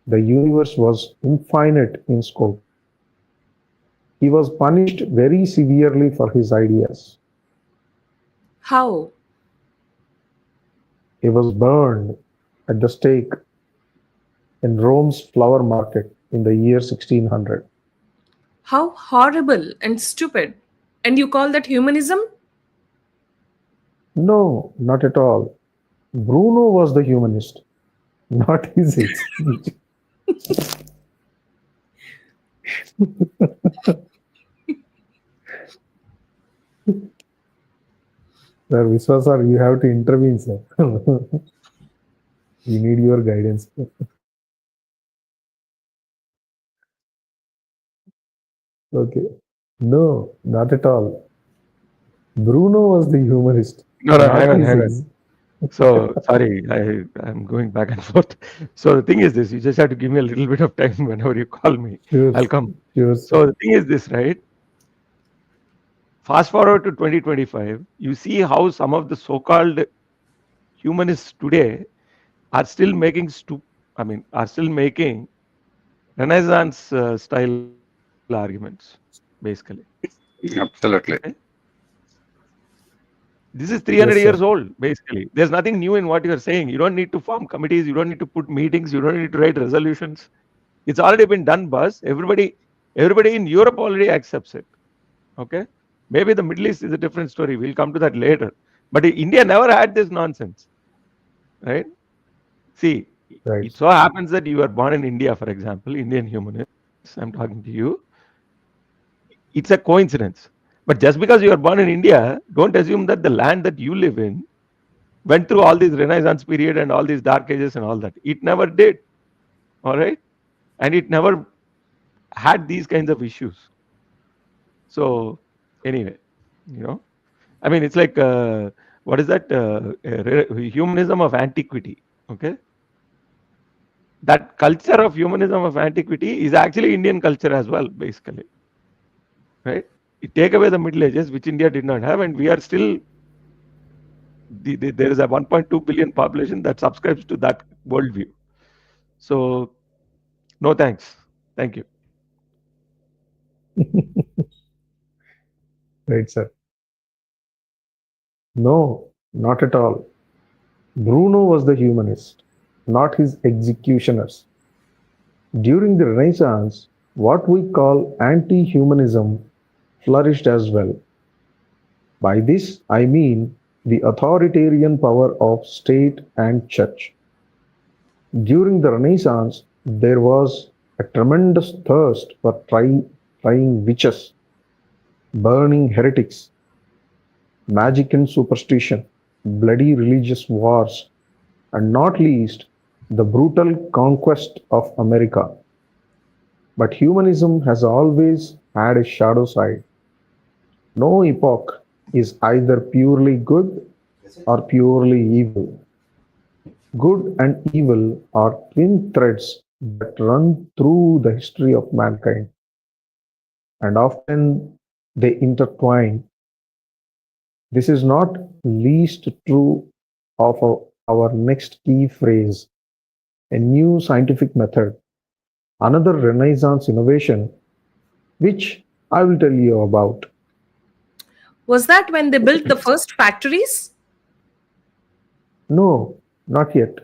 Speaker 4: the universe was infinite in scope. He was punished very severely for his ideas.
Speaker 3: How?
Speaker 4: He was burned at the stake in Rome's flower market in the year 1600.
Speaker 3: How horrible and stupid. And you call that humanism?
Speaker 4: No, not at all. Bruno was the humanist, not his execution. Sir, Viswa sir, you have to intervene, sir. We need your guidance. Okay. No, not at all. Bruno was the humorist,
Speaker 1: No, no,
Speaker 4: not
Speaker 1: hang on,
Speaker 4: his
Speaker 1: hang on. So sorry, I'm going back and forth. So the thing is this: you just have to give me a little bit of time whenever you call me.
Speaker 4: Sure,
Speaker 1: I'll come.
Speaker 4: sure,
Speaker 1: So
Speaker 4: sir.
Speaker 1: the thing is this, right? Fast forward to 2025, you see how some of the so-called humanists today are still making are still making Renaissance style arguments, basically.
Speaker 2: Absolutely.
Speaker 1: Okay? This is 300
Speaker 4: Yes,
Speaker 1: years
Speaker 4: sir.
Speaker 1: old, basically. There's nothing new in what you're saying. You don't need to form committees. You don't need to put meetings. You don't need to write resolutions. It's already been done, boss. Everybody in Europe already accepts it. Okay. Maybe the Middle East is a different story. We'll come to that later. But India never had this nonsense, right? See,
Speaker 4: Right.
Speaker 1: it so happens that you are born in India, for example, Indian humanists. I'm talking to you. It's a coincidence. But just because you are born in India, don't assume that the land that you live in went through all this Renaissance period and all these dark ages and all that. It never did. All right. And it never had these kinds of issues. So, anyway, you know, I mean, it's like, what is that? Humanism of antiquity. Okay. That culture of humanism of antiquity is actually Indian culture as well, basically. Right. You take away the Middle Ages, which India did not have, and we are still, there is a 1.2 billion population that subscribes to that worldview. So, no thanks. Thank you.
Speaker 4: Right, sir. No, not at all. Bruno was the humanist, not his executioners. During the Renaissance, what we call anti humanism flourished as well. By this, I mean the authoritarian power of state and church. During the Renaissance, there was a tremendous thirst for trying witches, burning heretics, magic and superstition, bloody religious wars, and not least, the brutal conquest of America. But humanism has always had a shadow side. No epoch is either purely good or purely evil. Good and evil are twin threads that run through the history of mankind, and often they intertwine. This is not least true of our next key phrase, a new scientific method, another Renaissance innovation, which I will tell you about.
Speaker 3: Was that when they built the first factories?
Speaker 4: No, not yet,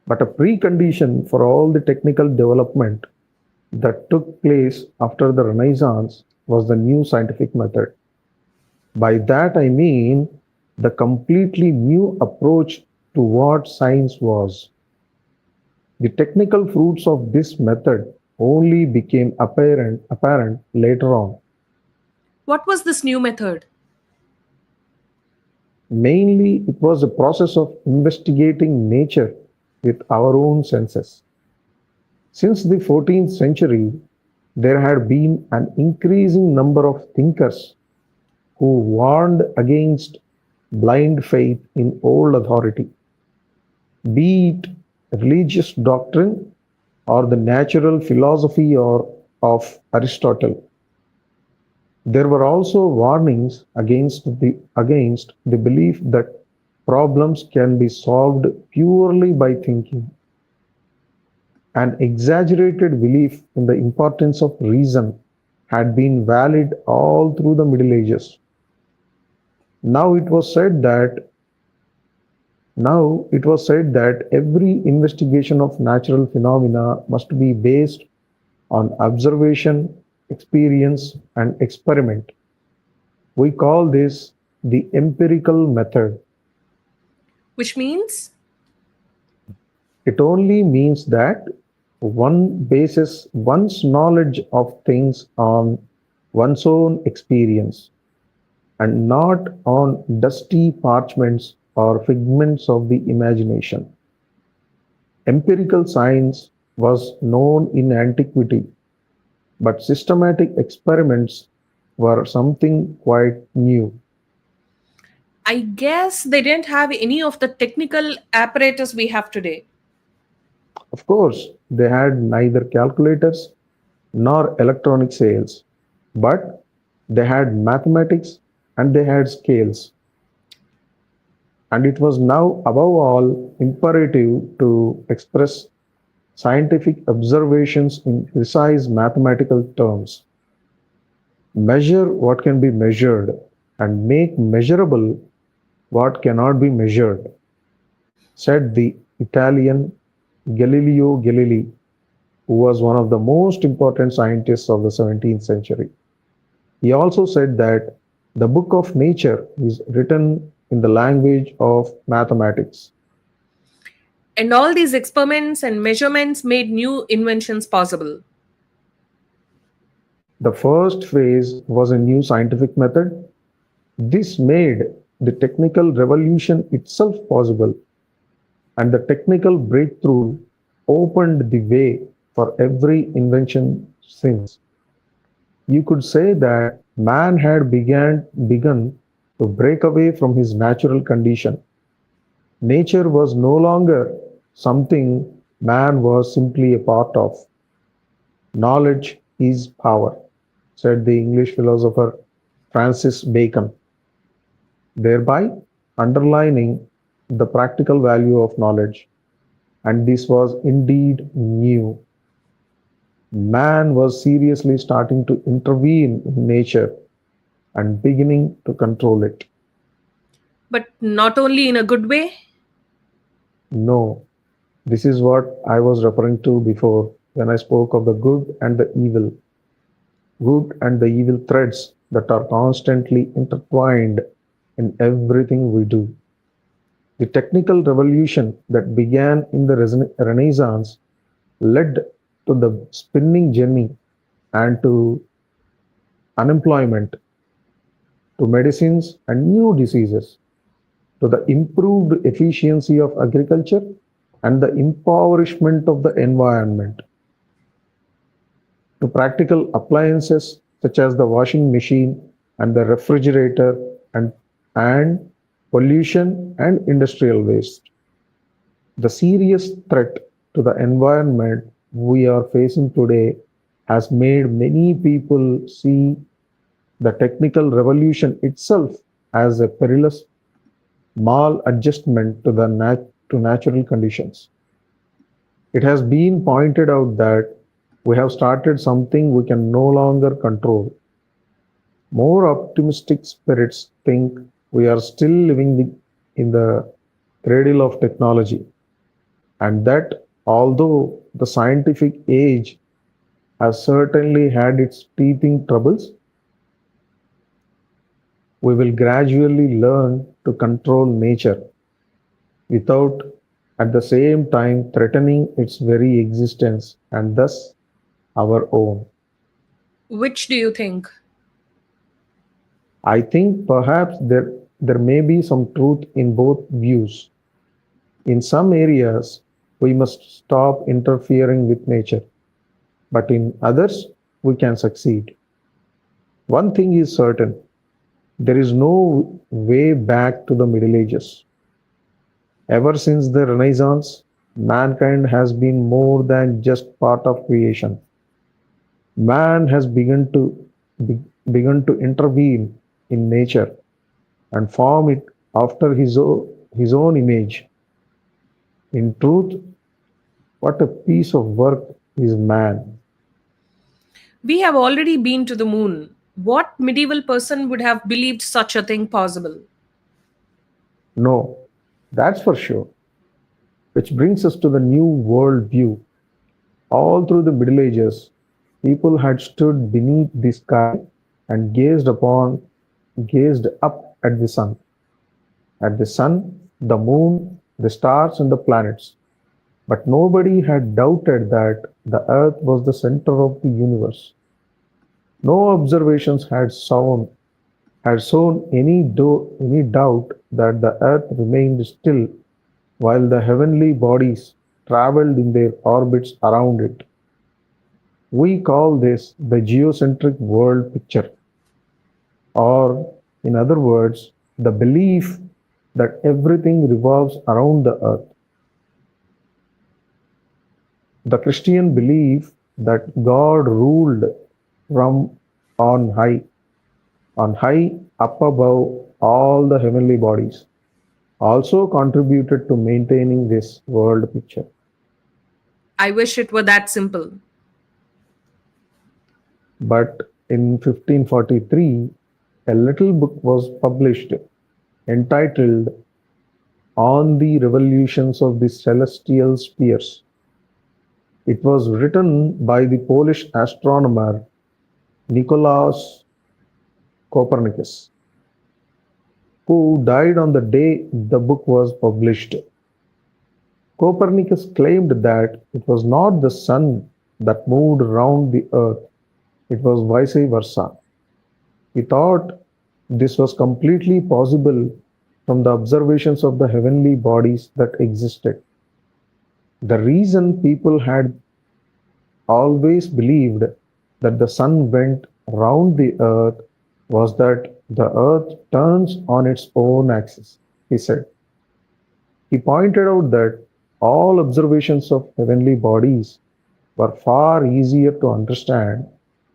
Speaker 4: but a precondition for all the technical development that took place after the Renaissance was the new scientific method. By that I mean the completely new approach to what science was. The technical fruits of this method only became apparent later on.
Speaker 3: What was this new method?
Speaker 4: Mainly, it was a process of investigating nature with our own senses. Since the 14th century, there had been an increasing number of thinkers who warned against blind faith in old authority, be it religious doctrine or the natural philosophy or of Aristotle. There were also warnings against the belief that problems can be solved purely by thinking. An exaggerated belief in the importance of reason had been valid all through the Middle Ages. Now it was said that Now it was said that every investigation of natural phenomena must be based on observation, experience, and experiment. We call this the empirical method.
Speaker 3: Which means
Speaker 4: It only means that one bases one's knowledge of things on one's own experience and not on dusty parchments or figments of the imagination. Empirical science was known in antiquity, but systematic experiments were something quite new.
Speaker 3: I guess they didn't have any of the technical apparatus we have today.
Speaker 4: Of course, they had neither calculators nor electronic sales, but they had mathematics and they had scales. And it was now, above all, imperative to express scientific observations in precise mathematical terms, measure what can be measured, and make measurable what cannot be measured, said the Italian Galileo Galilei, who was one of the most important scientists of the 17th century. He also said that the book of nature is written in the language of mathematics.
Speaker 3: And all these experiments and measurements made new inventions possible.
Speaker 4: The first phase was a new scientific method. This made the technical revolution itself possible, and the technical breakthrough opened the way for every invention since. You could say that man had begun to break away from his natural condition. Nature was no longer something man was simply a part of. Knowledge is power, said the English philosopher Francis Bacon, thereby underlining the practical value of knowledge. And this was indeed new. Man was seriously starting to intervene in nature and beginning to control it.
Speaker 3: But not only in a good way.
Speaker 4: No, this is what I was referring to before when I spoke of the good and the evil threads that are constantly intertwined in everything we do. The technical revolution that began in the Renaissance led to the spinning jenny and to unemployment, to medicines and new diseases, to the improved efficiency of agriculture and the impoverishment of the environment, to practical appliances such as the washing machine and the refrigerator and pollution and industrial waste. The serious threat to the environment we are facing today has made many people see the technical revolution itself as a perilous maladjustment to natural conditions. It has been pointed out that we have started something we can no longer control. More optimistic spirits think we are still living in the cradle of technology, and that although the scientific age has certainly had its teething troubles, we will gradually learn to control nature without at the same time threatening its very existence and thus our own.
Speaker 3: Which do you think?
Speaker 4: I think perhaps there may be some truth in both views. In some areas, we must stop interfering with nature, but in others, we can succeed. One thing is certain, there is no way back to the Middle Ages. Ever since the Renaissance, mankind has been more than just part of creation. Man has begun to intervene in nature and form it after his own image. In truth, what a piece of work is man.
Speaker 3: We have already been to the moon. What medieval person would have believed such a thing possible?
Speaker 4: No, that's for sure. Which brings us to the new world view. All through the Middle Ages, people had stood beneath the sky and gazed up at the sun, the moon, the stars, and the planets. But nobody had doubted that the earth was the center of the universe. No observations had shown any doubt that the earth remained still while the heavenly bodies traveled in their orbits around it. We call this the geocentric world picture, or in other words, the belief that everything revolves around the earth. The Christian belief that God ruled from on high, up above all the heavenly bodies, also contributed to maintaining this world picture.
Speaker 3: I wish it were that simple.
Speaker 4: But in 1543, a little book was published entitled On the Revolutions of the Celestial Spheres. It was written by the Polish astronomer Nicolaus Copernicus, who died on the day the book was published. Copernicus claimed that it was not the sun that moved around the earth, it was vice versa. He thought this was completely possible from the observations of the heavenly bodies that existed. The reason people had always believed that the sun went round the earth was that the earth turns on its own axis, he said. He pointed out that all observations of heavenly bodies were far easier to understand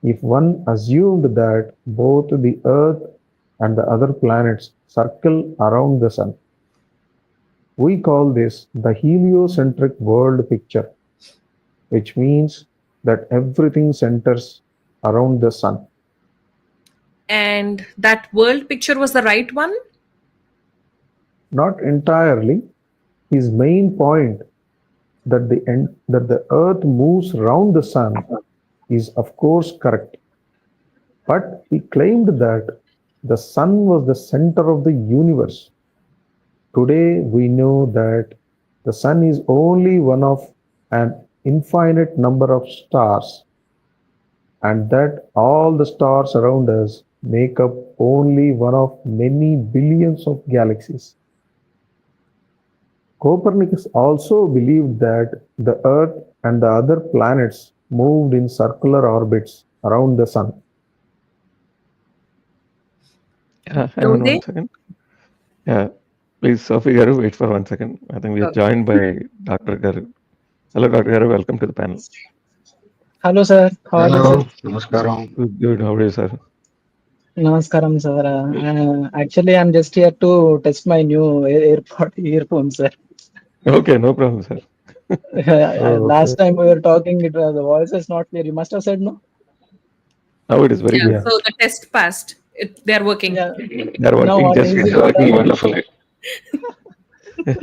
Speaker 4: if one assumed that both the earth and the other planets circle around the sun. We call this the heliocentric world picture, which means that everything centers around the sun.
Speaker 3: And that world picture was the right one?
Speaker 4: Not entirely. His main point that the earth moves around the sun is of course correct. But he claimed that the sun was the center of the universe. Today we know that the sun is only one of an infinite number of stars, and that all the stars around us make up only one of many billions of galaxies. Copernicus also believed that the Earth and the other planets moved in circular orbits around the sun.
Speaker 1: Hang
Speaker 3: Don't
Speaker 1: on
Speaker 3: they?
Speaker 1: 1 second. Yeah, please, Sophie Garu, wait for 1 second. I think we are
Speaker 3: Okay.
Speaker 1: joined by Dr. Garu. Hello, Dr. Garu, welcome to the panel.
Speaker 5: Hello, sir. How are you,
Speaker 2: Hello,
Speaker 5: sir?
Speaker 2: namaskaram.
Speaker 1: Good, how are you, sir?
Speaker 5: Namaskaram, sir. Actually, I'm just here to test my new AirPod earphones, sir.
Speaker 1: Okay, no problem, sir.
Speaker 4: Oh,
Speaker 5: Last
Speaker 4: okay.
Speaker 5: time we were talking, the voice is not clear. You must have said no.
Speaker 1: Now it is very
Speaker 3: Yeah,
Speaker 1: good.
Speaker 4: Yeah.
Speaker 3: so the test passed. They're working.
Speaker 5: Yeah.
Speaker 1: They are
Speaker 5: Now
Speaker 1: working
Speaker 5: what
Speaker 1: just
Speaker 5: is
Speaker 2: It's
Speaker 5: it?
Speaker 1: fine.
Speaker 2: working wonderfully.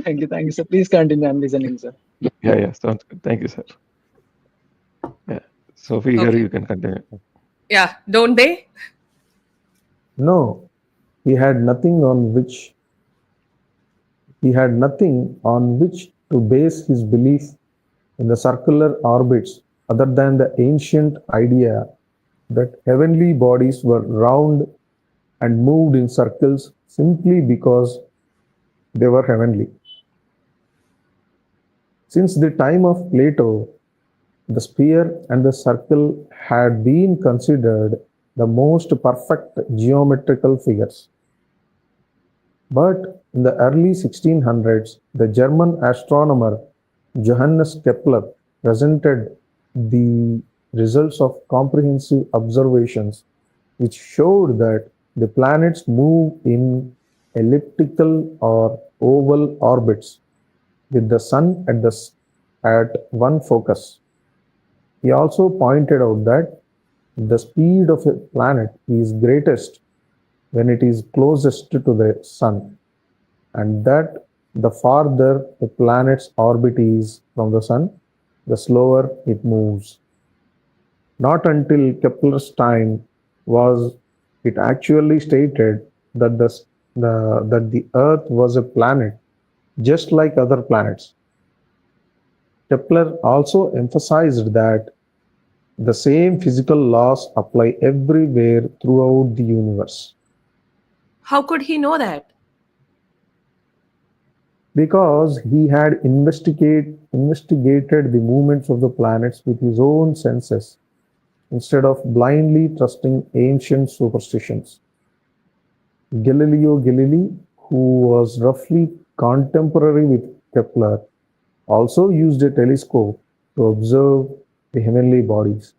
Speaker 5: Thank you, sir. Please continue. I'm listening, sir.
Speaker 1: Yeah, sounds good. Thank you, sir. Yeah, Sophie Garu,
Speaker 3: Okay.
Speaker 1: you can continue.
Speaker 3: Yeah, don't they?
Speaker 4: No, he had nothing on which to base his belief in the circular orbits other than the ancient idea that heavenly bodies were round and moved in circles simply because they were heavenly. Since the time of Plato, the sphere and the circle had been considered the most perfect geometrical figures. But in the early 1600s, the German astronomer Johannes Kepler presented the results of comprehensive observations which showed that the planets move in elliptical or oval orbits with the sun at one focus. He also pointed out that the speed of a planet is greatest when it is closest to the sun, and that the farther a planet's orbit is from the sun, the slower it moves. Not until Kepler's time was it actually stated that the Earth was a planet just like other planets. Kepler also emphasized that the same physical laws apply everywhere throughout the universe.
Speaker 3: How could he know that?
Speaker 4: Because he had investigated the movements of the planets with his own senses instead of blindly trusting ancient superstitions. Galileo Galilei, who was roughly contemporary with Kepler, also used a telescope to observe the heavenly bodies.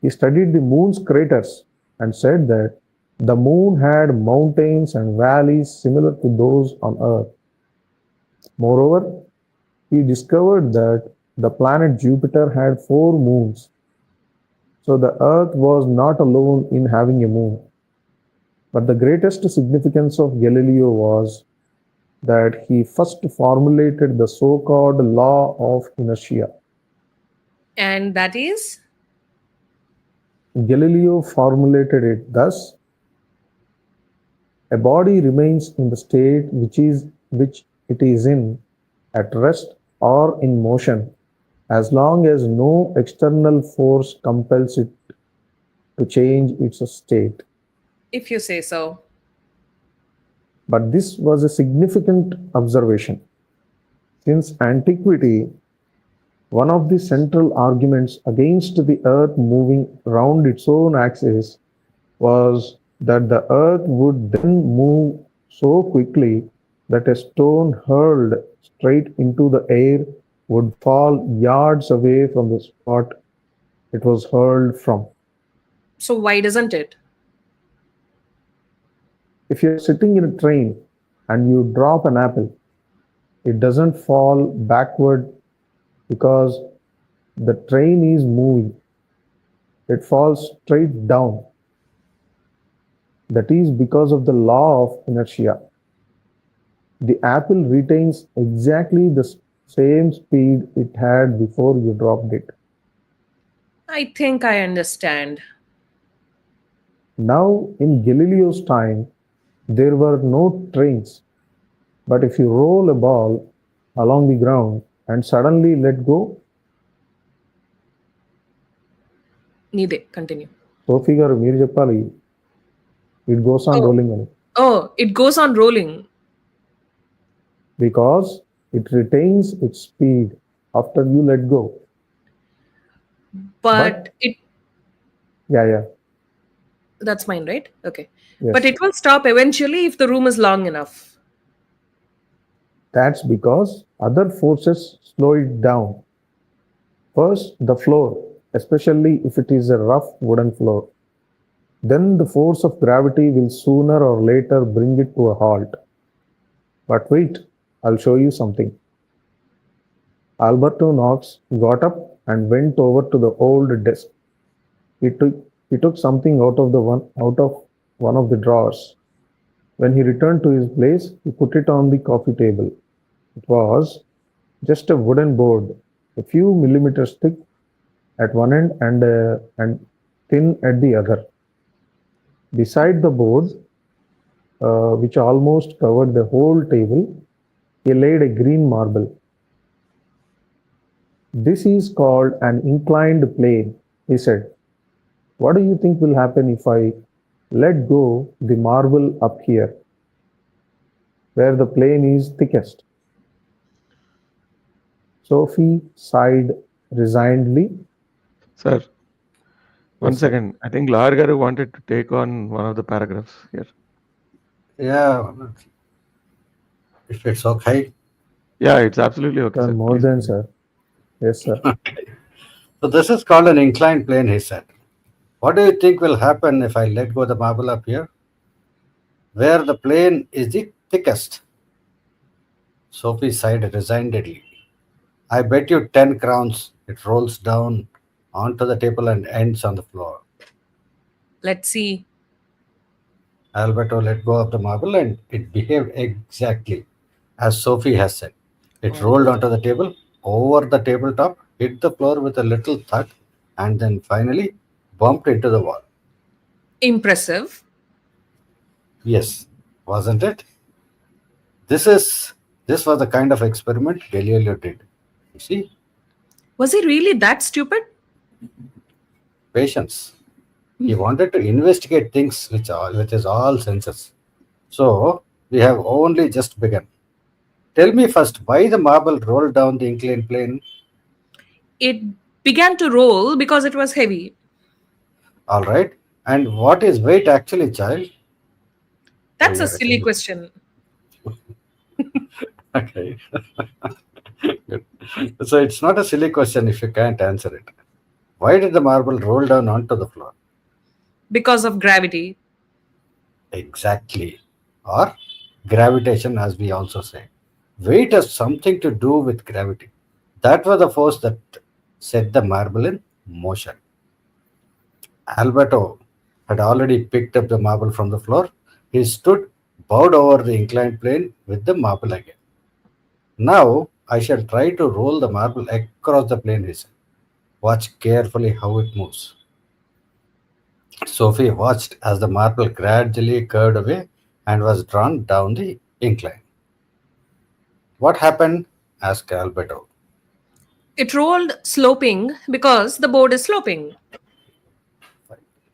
Speaker 4: He studied the moon's craters and said that the moon had mountains and valleys similar to those on Earth. Moreover, he discovered that the planet Jupiter had four moons, so the Earth was not alone in having a moon. But the greatest significance of Galileo was that he first formulated the so called law of inertia.
Speaker 3: And that is?
Speaker 4: Galileo formulated it thus: a body remains in the state which it is in at rest or in motion as long as no external force compels it to change its state.
Speaker 3: If you say so.
Speaker 4: But this was a significant observation. Since antiquity, one of the central arguments against the Earth moving round its own axis was that the Earth would then move so quickly that a stone hurled straight into the air would fall yards away from the spot it was hurled from.
Speaker 3: So why doesn't it?
Speaker 4: If you're sitting in a train and you drop an apple, it doesn't fall backward because the train is moving, it falls straight down. That is because of the law of inertia. The apple retains exactly the same speed it had before you dropped it.
Speaker 3: I think I understand.
Speaker 4: Now, in Galileo's time, there were no trains, but if you roll a ball along the ground and suddenly let go,
Speaker 3: Neither. Continue.
Speaker 4: Sophie garu meer cheppali, it goes on
Speaker 3: Oh,
Speaker 4: rolling on
Speaker 3: oh, it goes on rolling.
Speaker 4: because it retains its speed after you let go.
Speaker 3: But
Speaker 4: But
Speaker 3: it
Speaker 4: yeah,
Speaker 3: that's mine, right? Okay. But
Speaker 4: yes,
Speaker 3: it will stop eventually if the room is long enough.
Speaker 4: that's because other forces slow it down. First, the floor, especially if it is a rough wooden floor. Then the force of gravity will sooner or later bring it to a halt. But wait, I'll show you something. Alberto Knox got up and went over to the old desk. He took he took something out of one of the drawers. When he returned to his place, he put it on the coffee table. It was just a wooden board, a few millimeters thick at one end and thin at the other. Beside the board, which almost covered the whole table, he laid a green marble. This is called an inclined plane, he said. What do you think will happen if I let go the marble up here? where the plane is thickest. Sophie sighed resignedly.
Speaker 1: Sir, one
Speaker 4: Yes, sir.
Speaker 1: second. I think Largar wanted to take on one of the paragraphs here.
Speaker 2: Yeah, if it's okay.
Speaker 1: Yeah, it's absolutely okay,
Speaker 4: Sir,
Speaker 1: sir.
Speaker 4: more
Speaker 1: Please go
Speaker 4: than,
Speaker 1: ahead.
Speaker 4: sir. Yes, sir.
Speaker 2: So this is called an inclined plane, he said. What do you think will happen if I let go the marble up here? Where the plane is the thickest. Sophie sighed resignedly. I bet you 10 crowns it rolls down onto the table and ends on the floor.
Speaker 3: Let's see.
Speaker 2: Alberto let go of the marble and it behaved exactly as Sophie has said. It
Speaker 3: Oh,
Speaker 2: rolled onto the table, over the tabletop, hit the floor with a little thud, and then finally bumped into the wall.
Speaker 3: impressive.
Speaker 2: Yes, wasn't it? This is this was the kind of experiment Galileo did. You see,
Speaker 3: Was he really that stupid?
Speaker 2: patience. He wanted to investigate things with his all senses. So we have only just begun. Tell me first why the marble rolled down the inclined plane.
Speaker 3: It began to roll because it was heavy.
Speaker 2: All right. And what is weight actually, child? Oh,
Speaker 3: That's a
Speaker 2: you're a
Speaker 3: silly
Speaker 2: silly.
Speaker 3: question.
Speaker 2: Okay. Good. So it's not a silly question if you can't answer it. Why did the marble roll down onto the floor?
Speaker 3: Because of gravity.
Speaker 2: Exactly. Or gravitation, as we also say. Weight has something to do with gravity. That was the force that set the marble in motion. Alberto had already picked up the marble from the floor. He stood bowed over the inclined plane with the marble again. Now I shall try to roll the marble across the plane, he said. Watch carefully how it moves. Sophie watched as the marble gradually curved away and was drawn down the incline. What happened? Asked Alberto.
Speaker 3: It rolled sloping because the board is sloping.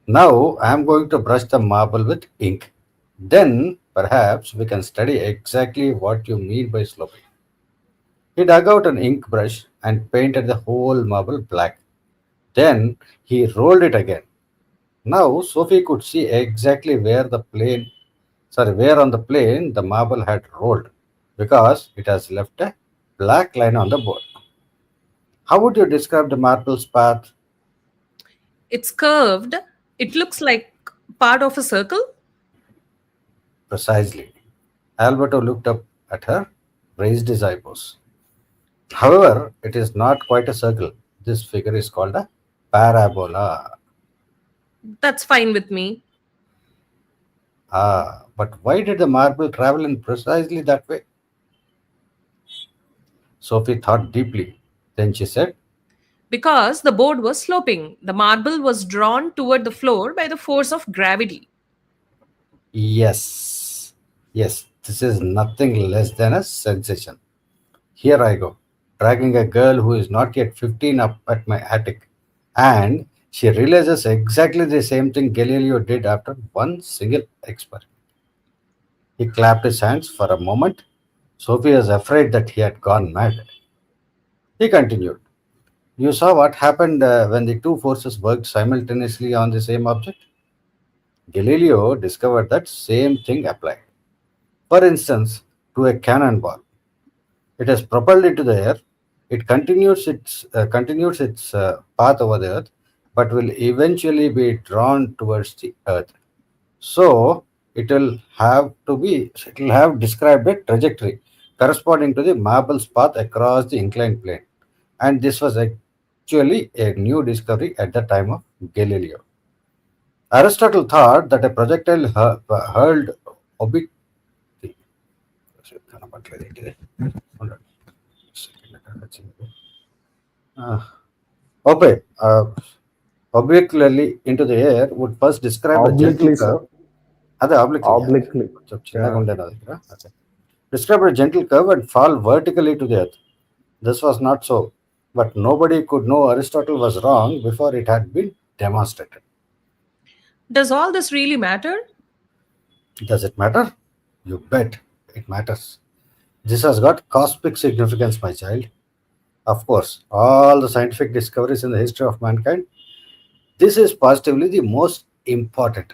Speaker 2: Now I am going to brush the marble with ink. Then perhaps we can study exactly what you mean by sloping. He dug out an ink brush and painted the whole marble black. Then he rolled it again. Now Sophie could see exactly where on the plane the marble had rolled because it has left a black line on the board. How would you describe the marble's path?
Speaker 3: It's curved. It looks like part of a circle.
Speaker 2: Precisely. Alberto looked up at her, raised his eyebrows. However, it is not quite a circle. This figure is called a parabola.
Speaker 3: That's fine with me.
Speaker 2: Ah, but why did the marble travel in precisely that way? Sophie thought deeply. Then she said,
Speaker 3: Because the board was sloping. The marble was drawn toward the floor by the force of gravity.
Speaker 2: yes, yes, this is nothing less than a sensation. Here I go, dragging a girl who is not yet 15 up at my attic. And she realizes exactly the same thing Galileo did after one single experiment. He clapped his hands for a moment. Sophie was afraid that he had gone mad. He continued, you saw what happened when the two forces worked simultaneously on the same object? Galileo discovered that same thing applied. For instance, to a cannonball. It is propelled into the air. It continues its path over the earth, but will eventually be drawn towards the earth. So it will have described a trajectory corresponding to the marble's path across the inclined plane. And this was actually a new discovery at the time of Galileo. Aristotle thought that a projectile hurled obliquely. Okay, obliquely into the air would first describe a gentle
Speaker 4: Obliquely,
Speaker 2: curve.
Speaker 4: sir.
Speaker 2: అదే obliquely, yeah.
Speaker 4: Obliquely.
Speaker 2: కొంచెం చిన్నగా
Speaker 4: Yeah.
Speaker 2: ఉండే నా దగ్గర. Okay. Describe a gentle curve and fall vertically to the earth. This was not so, but nobody could know Aristotle was wrong before it had been demonstrated.
Speaker 3: Does all this really matter?
Speaker 2: Does it matter? You bet. it matters. This has got cosmic significance, my child. Of course, all the scientific discoveries in the history of mankind, this is positively the most important.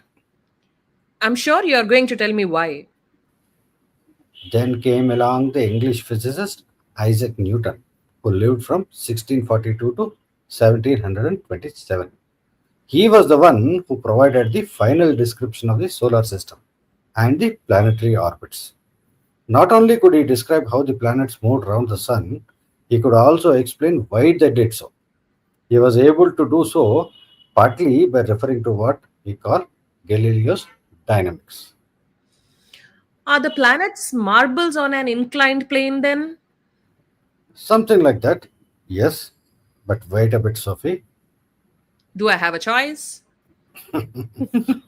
Speaker 3: I'm sure you're going to tell me why.
Speaker 2: Then came along the English physicist Isaac Newton, who lived from 1642 to 1727. He was the one who provided the final description of the solar system and the planetary orbits. Not only could he describe how the planets moved around the sun, he could also explain why they did so. He was able to do so partly by referring to what we call Galileo's dynamics.
Speaker 3: Are the planets marbles on an inclined plane then?
Speaker 2: Something like that, yes, but wait a bit, Sophie.
Speaker 3: Do I have a choice?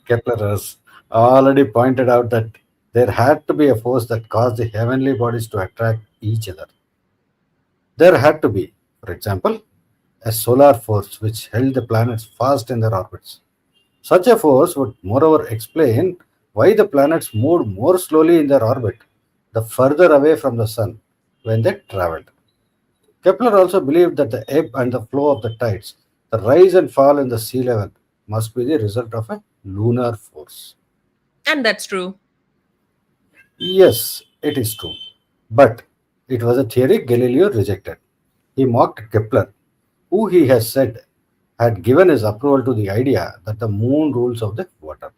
Speaker 2: Kepler has already pointed out that there had to be a force that caused the heavenly bodies to attract each other. There had to be, for example, a solar force which held the planets fast in their orbits. Such a force would moreover explain why the planets moved more slowly in their orbit, the further away from the sun when they traveled. Kepler also believed that the ebb and the flow of the tides, the rise and fall in the sea level, must be the result of a lunar force.
Speaker 3: And that's true.
Speaker 2: Yes, it is true. But it was a theory Galileo rejected. He mocked Kepler, who he has said had given his approval to the idea that the moon rules of the water.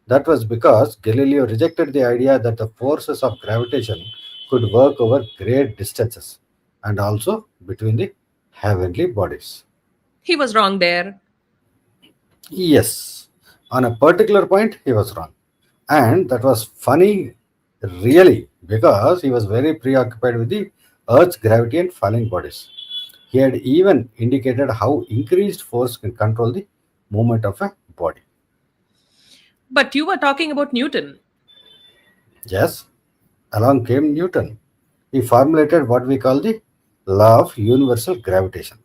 Speaker 2: That was because Galileo rejected the idea that the forces of gravitation could work over great distances and also between the heavenly bodies.
Speaker 3: He was wrong there.
Speaker 2: Yes, on a particular point, he was wrong. And that was funny, really, because he was very preoccupied with the Earth's gravity and falling bodies. He had even indicated how increased force can control the movement of a body.
Speaker 3: But you were talking about Newton.
Speaker 2: Yes, along came Newton. He formulated what we call the law of universal gravitation.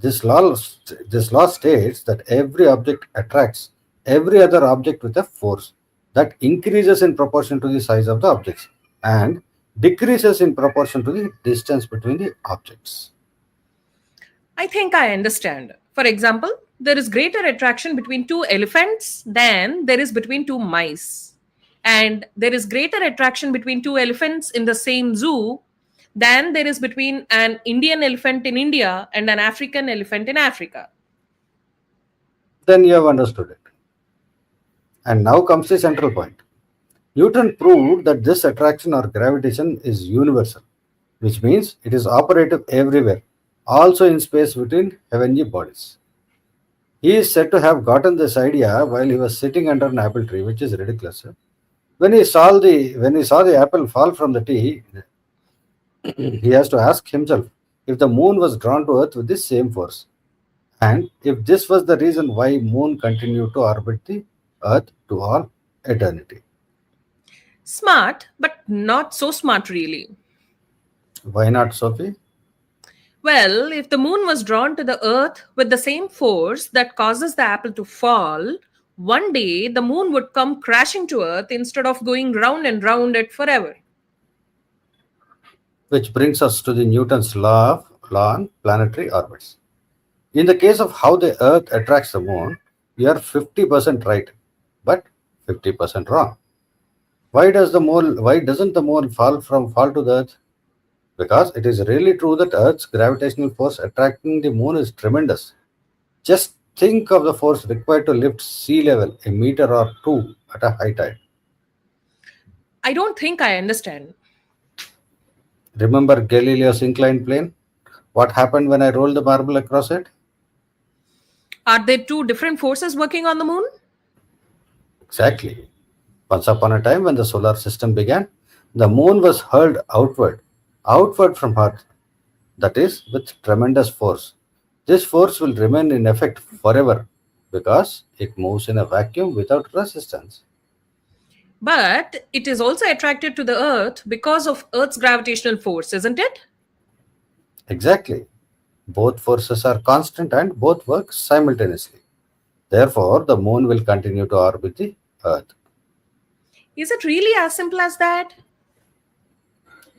Speaker 2: This law states that every object attracts every other object with a force that increases in proportion to the size of the objects and decreases in proportion to the distance between the objects.
Speaker 3: I think I understand. For example, there is greater attraction between two elephants than there is between two mice. And there is greater attraction between two elephants in the same zoo than there is between an Indian elephant in India and an African elephant in Africa.
Speaker 2: Then you have understood it. And now comes the central point. Newton proved that this attraction or gravitation is universal, which means it is operative everywhere, also in space between heavenly bodies. He is said to have gotten this idea while he was sitting under an apple tree, which is ridiculous. When he saw the apple fall from the tree, he has to ask himself if the moon was drawn to Earth with the same force, and if this was the reason why moon continued to orbit the Earth to all eternity.
Speaker 3: Smart, but not so smart, really.
Speaker 2: Why not, Sophie?
Speaker 3: Well, if the moon was drawn to the earth with the same force that causes the apple to fall, one day the moon would come crashing to earth instead of going round and round it forever.
Speaker 2: Which brings us to the Newton's law on planetary orbits. In the case of how the Earth attracts the moon, we are 50% right, but 50% wrong. Why doesn't the moon fall to the Earth? Because it is really true that Earth's gravitational force attracting the moon is tremendous. Just think of the force required to lift sea level a meter or two at a high tide.
Speaker 3: I don't think I understand.
Speaker 2: Remember Galileo's inclined plane? What happened when I rolled the marble across it?
Speaker 3: Are there two different forces working on the moon?
Speaker 2: Exactly. Once upon a time, when the solar system began, the moon was hurled outward from Earth, that is, with tremendous force. This force will remain in effect forever because it moves in a vacuum without resistance.
Speaker 3: But it is also attracted to the earth because of earth's gravitational force, isn't it?
Speaker 2: Exactly. Both forces are constant and both work simultaneously. Therefore, the moon will continue to orbit the Earth.
Speaker 3: Is it really as simple as that?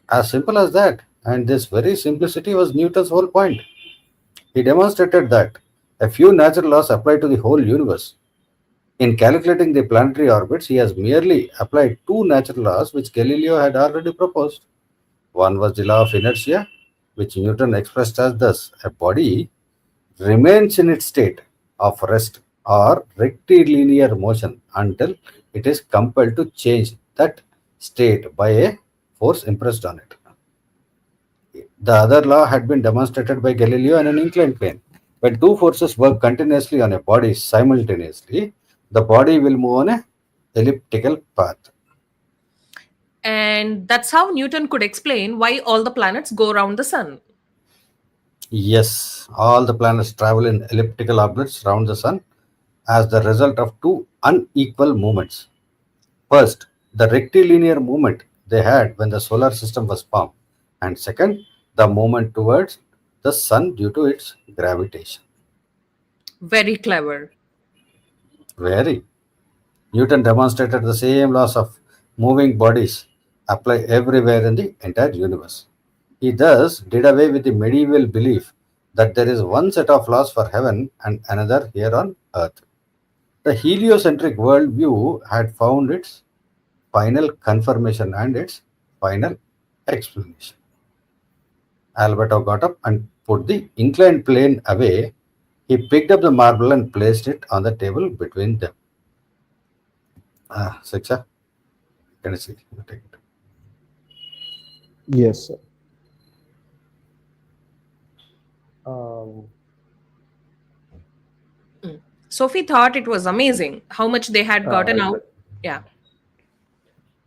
Speaker 2: As simple as that. And this very simplicity was Newton's whole point. He demonstrated that a few natural laws apply to the whole universe. In calculating the planetary orbits, he has merely applied two natural laws which Galileo had already proposed. One was the law of inertia, which Newton expressed as thus: a body remains in its state of rest or rectilinear motion until it is compelled to change that state by a force impressed on it. The other law had been demonstrated by Galileo in an inclined plane. When two forces work continuously on a body simultaneously, the body will move on a elliptical path.
Speaker 3: And that's how Newton could explain why all the planets go around the sun.
Speaker 2: Yes, all the planets travel in elliptical orbits around the sun as the result of two unequal movements. First, the rectilinear movement they had when the solar system was formed, and second, the movement towards the sun due to its gravitation.
Speaker 3: Very clever.
Speaker 2: Very. Newton demonstrated the same laws of moving bodies apply everywhere in the entire universe. He thus did away with the medieval belief that there is one set of laws for heaven and another here on earth. The heliocentric worldview had found its final confirmation and its final explanation. Alberto got up and put the inclined plane away. He picked up the marble and placed it on the table between them. Siksha, can I see? You take it.
Speaker 4: Yes, sir. Um,
Speaker 3: Sophie thought it was amazing how much they had gotten
Speaker 4: right.
Speaker 3: out. Yeah.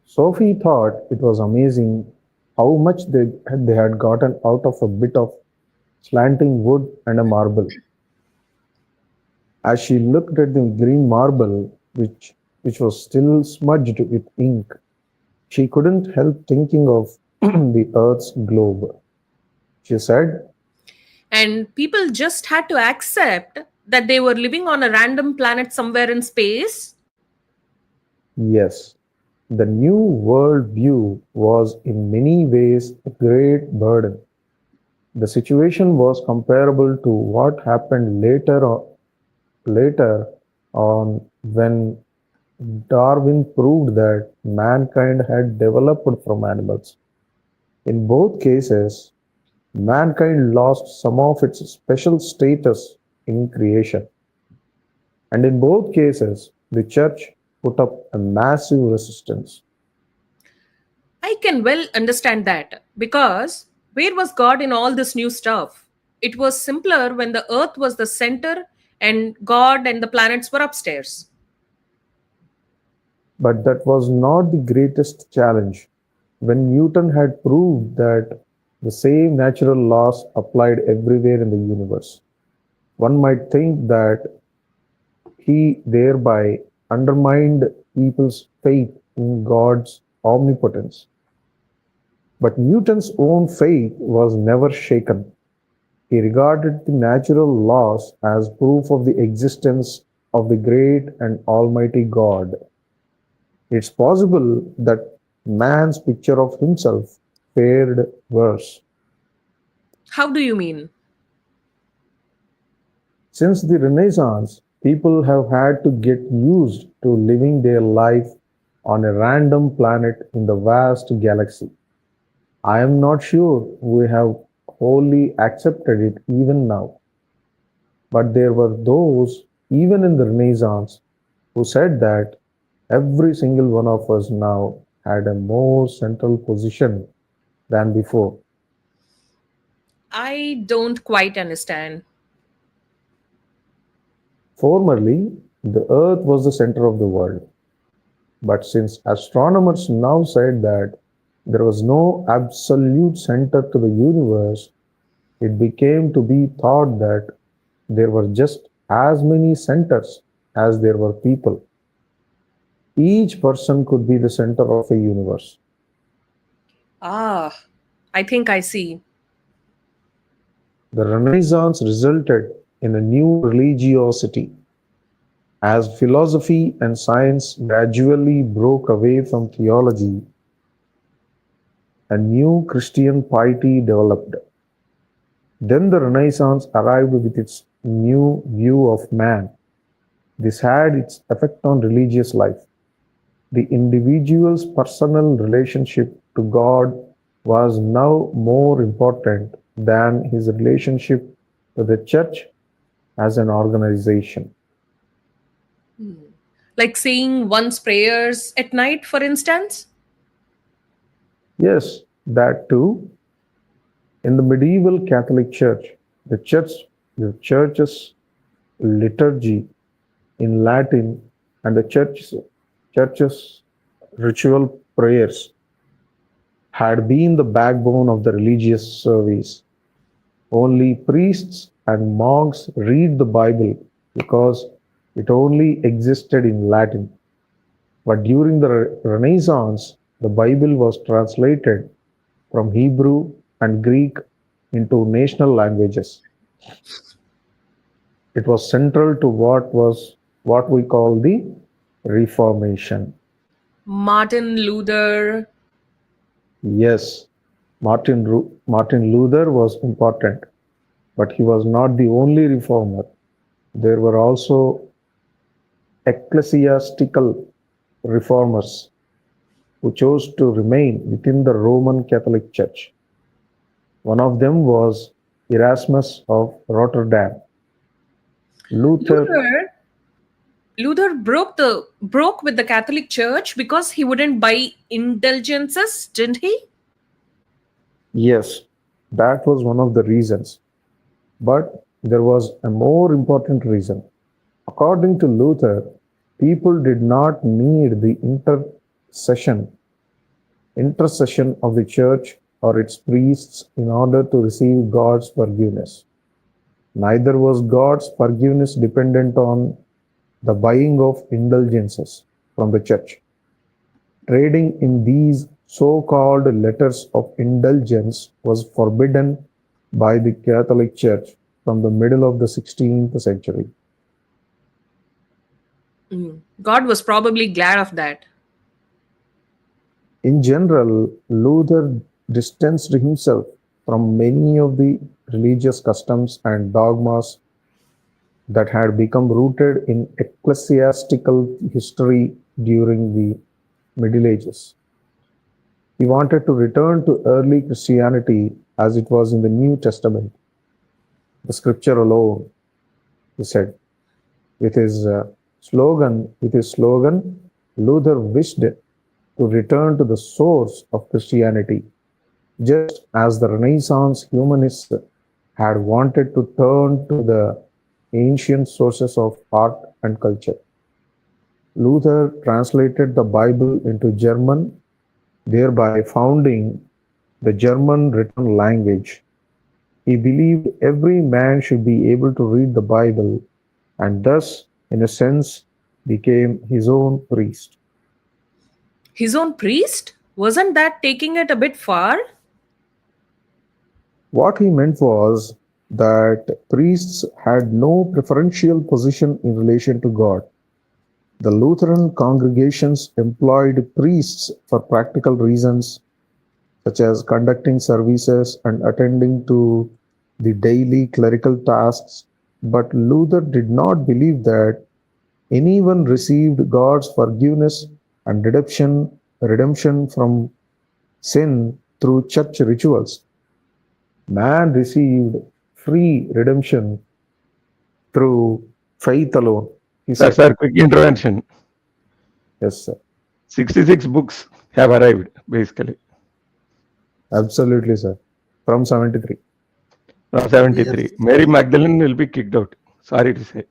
Speaker 4: Sophie thought it was amazing how much they had gotten out of a bit of slanting wood and a marble. As she looked at the green marble, which was still smudged with ink, she couldn't help thinking of the Earth's globe. She said,
Speaker 3: And people just had to accept that they were living on a random planet somewhere in space.
Speaker 4: yes, the new world view was in many ways a great burden. The situation was comparable to what happened later on when Darwin proved that mankind had developed from animals. In both cases, mankind lost some of its special status in creation, and in both cases, the church put up a massive resistance.
Speaker 3: I can well understand that because where was God in all this new stuff? It was simpler when the earth was the center and God and the planets were upstairs.
Speaker 4: But that was not the greatest challenge. When Newton had proved that the same natural laws applied everywhere in the universe, one might think that he thereby undermined people's faith in God's omnipotence. But Newton's own faith was never shaken. He regarded the natural laws as proof of the existence of the great and almighty God. It's possible that man's picture of himself fared worse.
Speaker 3: How do you mean?
Speaker 4: Since the Renaissance, people have had to get used to living their life on a random planet in the vast galaxy. I am not sure we have wholly accepted it even now, but there were those, even in the Renaissance, who said that every single one of us now had a more central position than before.
Speaker 3: I don't quite understand.
Speaker 4: Formerly, the Earth was the center of the world, but since astronomers now said that there was no absolute center to the universe, it became to be thought that there were just as many centers as there were people. Each person could be the center of a universe.
Speaker 3: Ah, I think I see.
Speaker 4: The Renaissance resulted in a new religiosity. As philosophy and science gradually broke away from theology A new Christian piety developed. Then the Renaissance arrived with its new view of man. This had its effect on religious life. The individual's personal relationship to God was now more important than his relationship to the church as an organization.
Speaker 3: Like saying one's prayers at night, for instance?
Speaker 4: Yes, that too. In the medieval Catholic Church, the church's liturgy in Latin and the church's ritual prayers had been the backbone of the religious service. Only priests and monks read the Bible because it only existed in Latin. But during the Renaissance, the Bible was translated from Hebrew and Greek into national languages. It was central to what we call the Reformation.
Speaker 3: Martin Luther.
Speaker 4: Yes, Martin Luther was important, but he was not the only reformer. There were also ecclesiastical reformers who chose to remain within the Roman Catholic Church. One of them was Erasmus of Rotterdam. Luther,
Speaker 3: Luther Luther broke with the Catholic Church because he wouldn't buy indulgences, didn't he?
Speaker 4: yes, that was one of the reasons. But there was a more important reason. According to Luther, people did not need the intercession of the church or its priests in order to receive God's forgiveness. Neither was God's forgiveness dependent on the buying of indulgences from the church. Trading in these so-called letters of indulgence was forbidden by the Catholic Church from the middle of the 16th century.
Speaker 3: God was probably glad of that.
Speaker 4: In general, Luther distanced himself from many of the religious customs and dogmas that had become rooted in ecclesiastical history during the Middle Ages. He wanted to return to early Christianity as it was in the New Testament, the scripture alone, he said. With his slogan, Luther wished to return to the source of Christianity, just as the Renaissance humanists had wanted to turn to the ancient sources of art and culture. Luther translated the Bible into German, thereby founding the German written language. He believed every man should be able to read the Bible and thus, in a sense, became his own priest.
Speaker 3: His own priest? Wasn't that taking it a bit far?
Speaker 4: What he meant was that priests had no preferential position in relation to God. The Lutheran congregations employed priests for practical reasons, such as conducting services and attending to the daily clerical tasks, but Luther did not believe that anyone received God's forgiveness and redemption from sin through church rituals. Man received free redemption through faith alone, he
Speaker 1: Sir,
Speaker 4: said.
Speaker 1: sir, quick intervention.
Speaker 4: Yes, sir.
Speaker 1: 66 books have arrived, basically.
Speaker 4: Absolutely, sir. From 73.
Speaker 1: Now 73.
Speaker 2: Yes.
Speaker 1: Mary Magdalene will be kicked out. Sorry to say.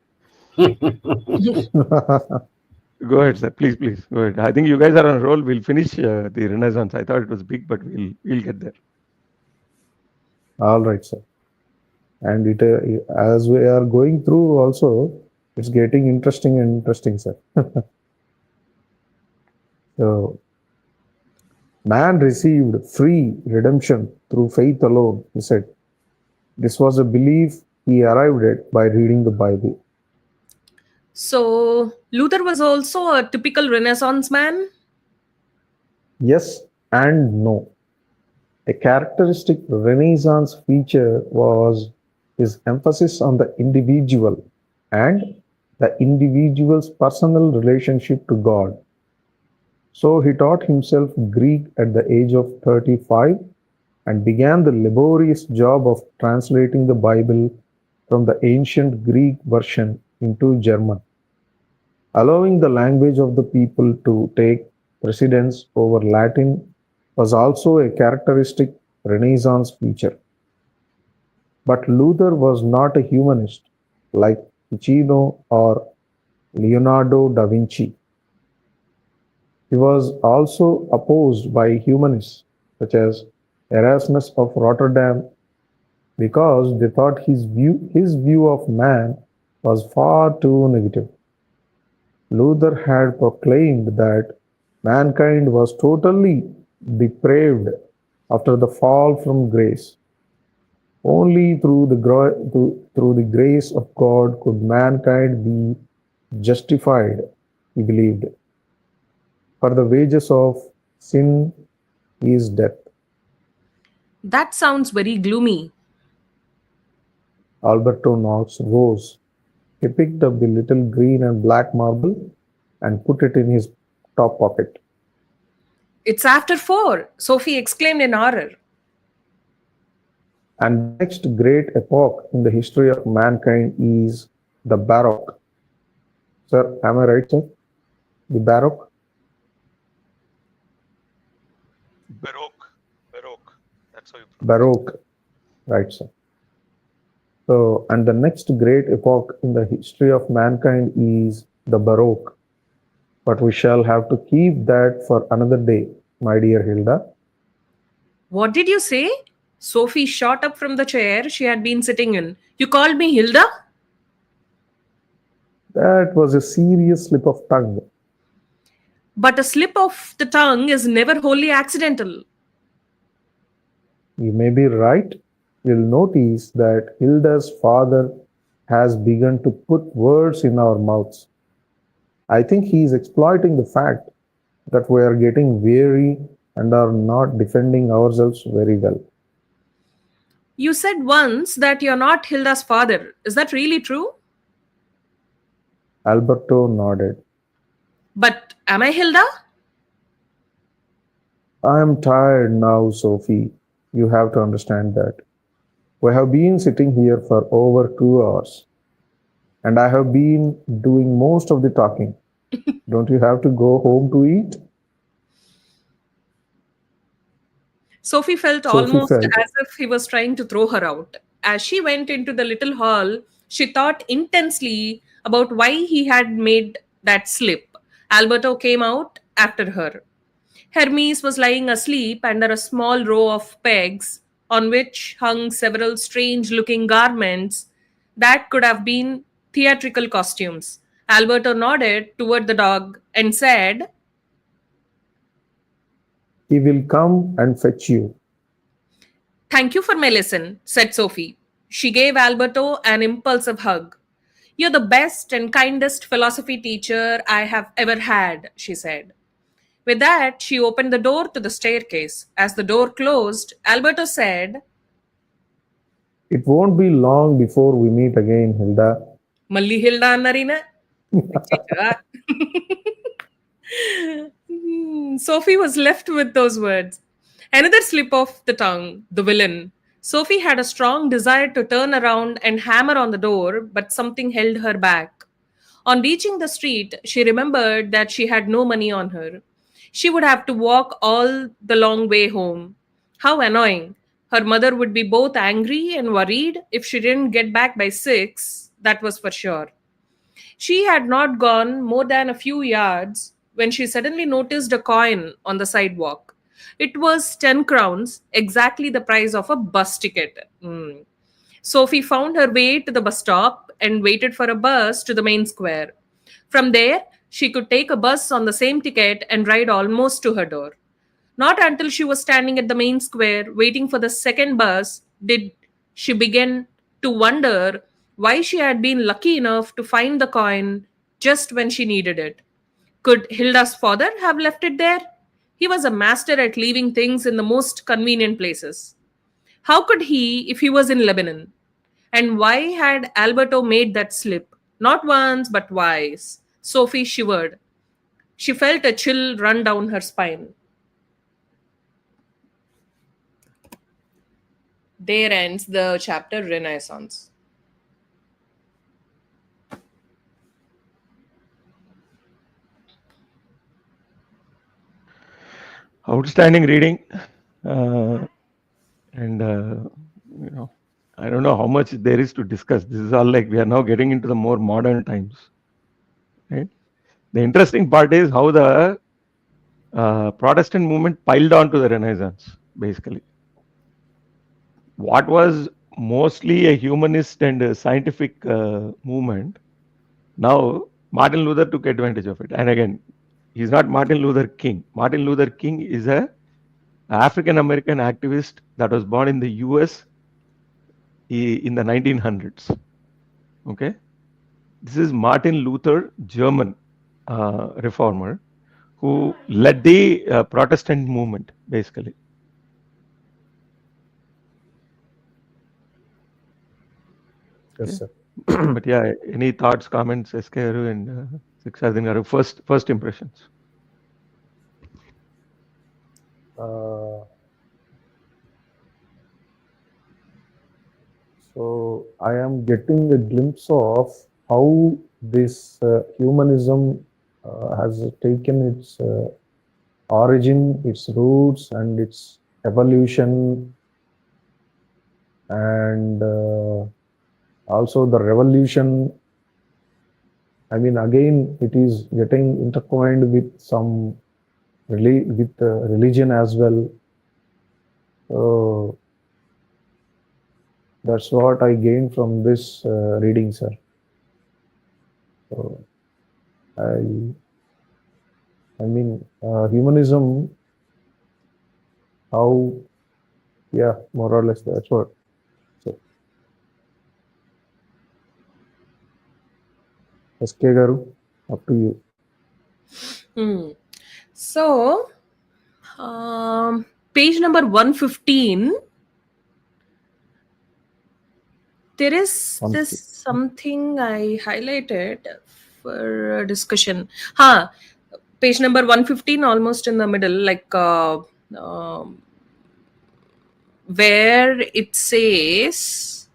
Speaker 1: Go ahead, sir. Please, please. Go ahead. I think you guys are on a roll. We'll finish the Renaissance. I thought it was big, but we'll get there.
Speaker 4: All right, sir. And as we are going through also, it's getting interesting, sir. So, man received free redemption through faith alone, he said. This was a belief he arrived at by reading the Bible.
Speaker 3: So, Luther was also a typical Renaissance man?
Speaker 4: Yes and no. A characteristic Renaissance feature was his emphasis on the individual and the individual's personal relationship to God. So he taught himself Greek at the age of 35 and began the laborious job of translating the Bible from the ancient Greek version into German. Allowing the language of the people to take precedence over Latin was also a characteristic Renaissance feature. But Luther was not a humanist like Ficino or Leonardo da Vinci. He was also opposed by humanists such as Erasmus of Rotterdam because they thought his view of man was far too negative. Luther had proclaimed that mankind was totally depraved after the fall from grace. Only through the grace of God could mankind be justified, he believed, for the wages of sin is death.
Speaker 3: That sounds very gloomy.
Speaker 4: Alberto Knox rose. He picked up the little green and black marble and put it in his top pocket.
Speaker 3: It's after 4, Sophie exclaimed in horror.
Speaker 4: And the next great epoch in the history of mankind is the Baroque. Sir, am I right, sir? The Baroque?
Speaker 1: Baroque. Baroque. That's how you pronounce it.
Speaker 4: Baroque, right, sir. So, and the next great epoch in the history of mankind is the Baroque. But we shall have to keep that for another day, my dear Hilda.
Speaker 3: What did you say? Sophie shot up from the chair she had been sitting in. You called me Hilda?
Speaker 4: That was a serious slip of tongue.
Speaker 3: But a slip of the tongue is never wholly accidental.
Speaker 4: You may be right. You'll notice that Hilda's father has begun to put words in our mouths. I think he is exploiting the fact that we are getting weary and are not defending ourselves very well.
Speaker 3: You said once that you're not Hilda's father. Is that really true?
Speaker 4: Alberto nodded.
Speaker 3: But am I Hilda?
Speaker 4: I am tired now, Sophie. You have to understand that. We have been sitting here for over 2 hours, and I have been doing most of the talking. Don't you have to go home to eat?
Speaker 3: Sophie felt
Speaker 4: Sophie
Speaker 3: almost
Speaker 4: felt.
Speaker 3: as if he was trying to throw her out. As she went into the little hall, she thought intensely about why he had made that slip. Alberto came out after her. Hermes was lying asleep under a small row of pegs on which hung several strange looking garments that could have been theatrical costumes. Alberto nodded toward the dog and said,
Speaker 4: He will come and fetch you.
Speaker 3: "Thank you for my lesson," said Sophie. She gave Alberto an impulsive hug. "You're the best and kindest philosophy teacher I have ever had," she said. With that, she opened the door to the staircase. As the door closed, Alberto said,
Speaker 4: It won't be long before we meet again, Hilda.
Speaker 3: "Malli Hilda Annarina." Sophie was left with those words. Another slip of the tongue, the villain. Sophie had a strong desire to turn around and hammer on the door, but something held her back. On reaching the street, she remembered that she had no money on her. She would have to walk all the long way home. How annoying. Her mother would be both angry and worried if she didn't get back by 6, that was for sure. She had not gone more than a few yards when she suddenly noticed a coin on the sidewalk. It was 10 crowns, exactly the price of a bus ticket. Sophie found her way to the bus stop and waited for a bus to the main square. From there, she could take a bus on the same ticket and ride almost to her door. Not until she was standing at the main square waiting for the second bus did she begin to wonder why she had been lucky enough to find the coin just when she needed it. Could Hilda's father have left it there? He was a master at leaving things in the most convenient places. How could he if he was in Lebanon? And why had Alberto made that slip? Not once, but twice. Sophie shivered. She felt a chill run down her spine. There ends the chapter Renaissance.
Speaker 1: Outstanding reading. And you know, I don't know how much there is to discuss. This is all like we are now getting into the more modern times, right? The interesting part is how the Protestant movement piled on to the Renaissance. Basically, what was mostly a humanist and a scientific movement, now Martin Luther took advantage of it. And again, he's not Martin Luther King. Martin Luther King is a African American activist that was born in the US in the 1900s. Okay, this is Martin Luther, German reformer, who led the Protestant movement, basically.
Speaker 4: Yes, sir.
Speaker 1: But yeah, any thoughts, comments, SKRU and Sikshardin Garu, first impressions?
Speaker 4: So I am getting a glimpse of how this humanism has taken its origin, its roots, and its evolution, and also the revolution. I mean, again, it is getting intertwined with some religion as well. So that's what I gained from this reading, sir. So I mean, humanism, how, yeah, more or less that's what. So, SK Garu, up to you.
Speaker 3: So, page number 115. There is this something I highlighted for discussion. Page number 115, almost in the middle, like where it says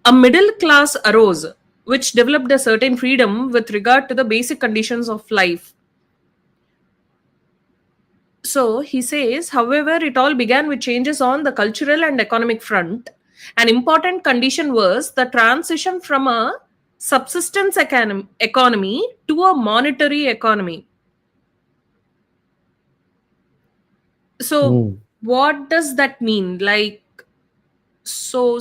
Speaker 3: a middle class arose, which developed a certain freedom with regard to the basic conditions of life. So he says, however, it all began with changes on the cultural and economic front. An important condition was the transition from a subsistence economy to a monetary economy. So, what does that mean? Like, so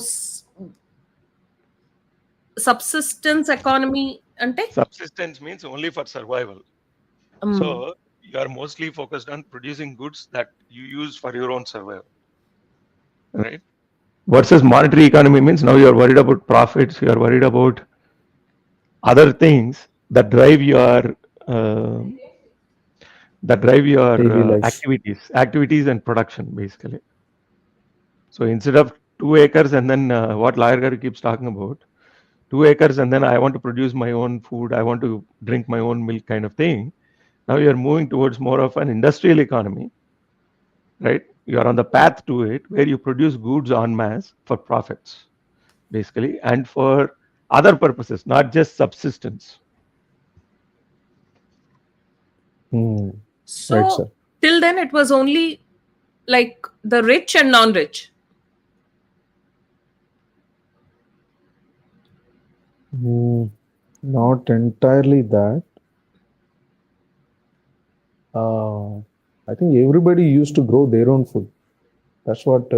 Speaker 3: subsistence economy ante?
Speaker 1: Subsistence means only for survival. So you are mostly focused on producing goods that you use for your own survival, right? Versus monetary economy means now you are worried about profits, you are worried about other things that drive your activities and production, basically. So instead of 2 acres and then what Lawyer keeps talking about, 2 acres and then I want to produce my own food, I want to drink my own milk kind of thing. Now you are moving towards more of an industrial economy, right? You are on the path to it where you produce goods en masse for profits, basically, and for other purposes, not just subsistence.
Speaker 3: So,
Speaker 4: right, sir.
Speaker 3: till then, it was only like the rich and non-rich.
Speaker 4: Not entirely that. I think everybody used to grow their own food. That's what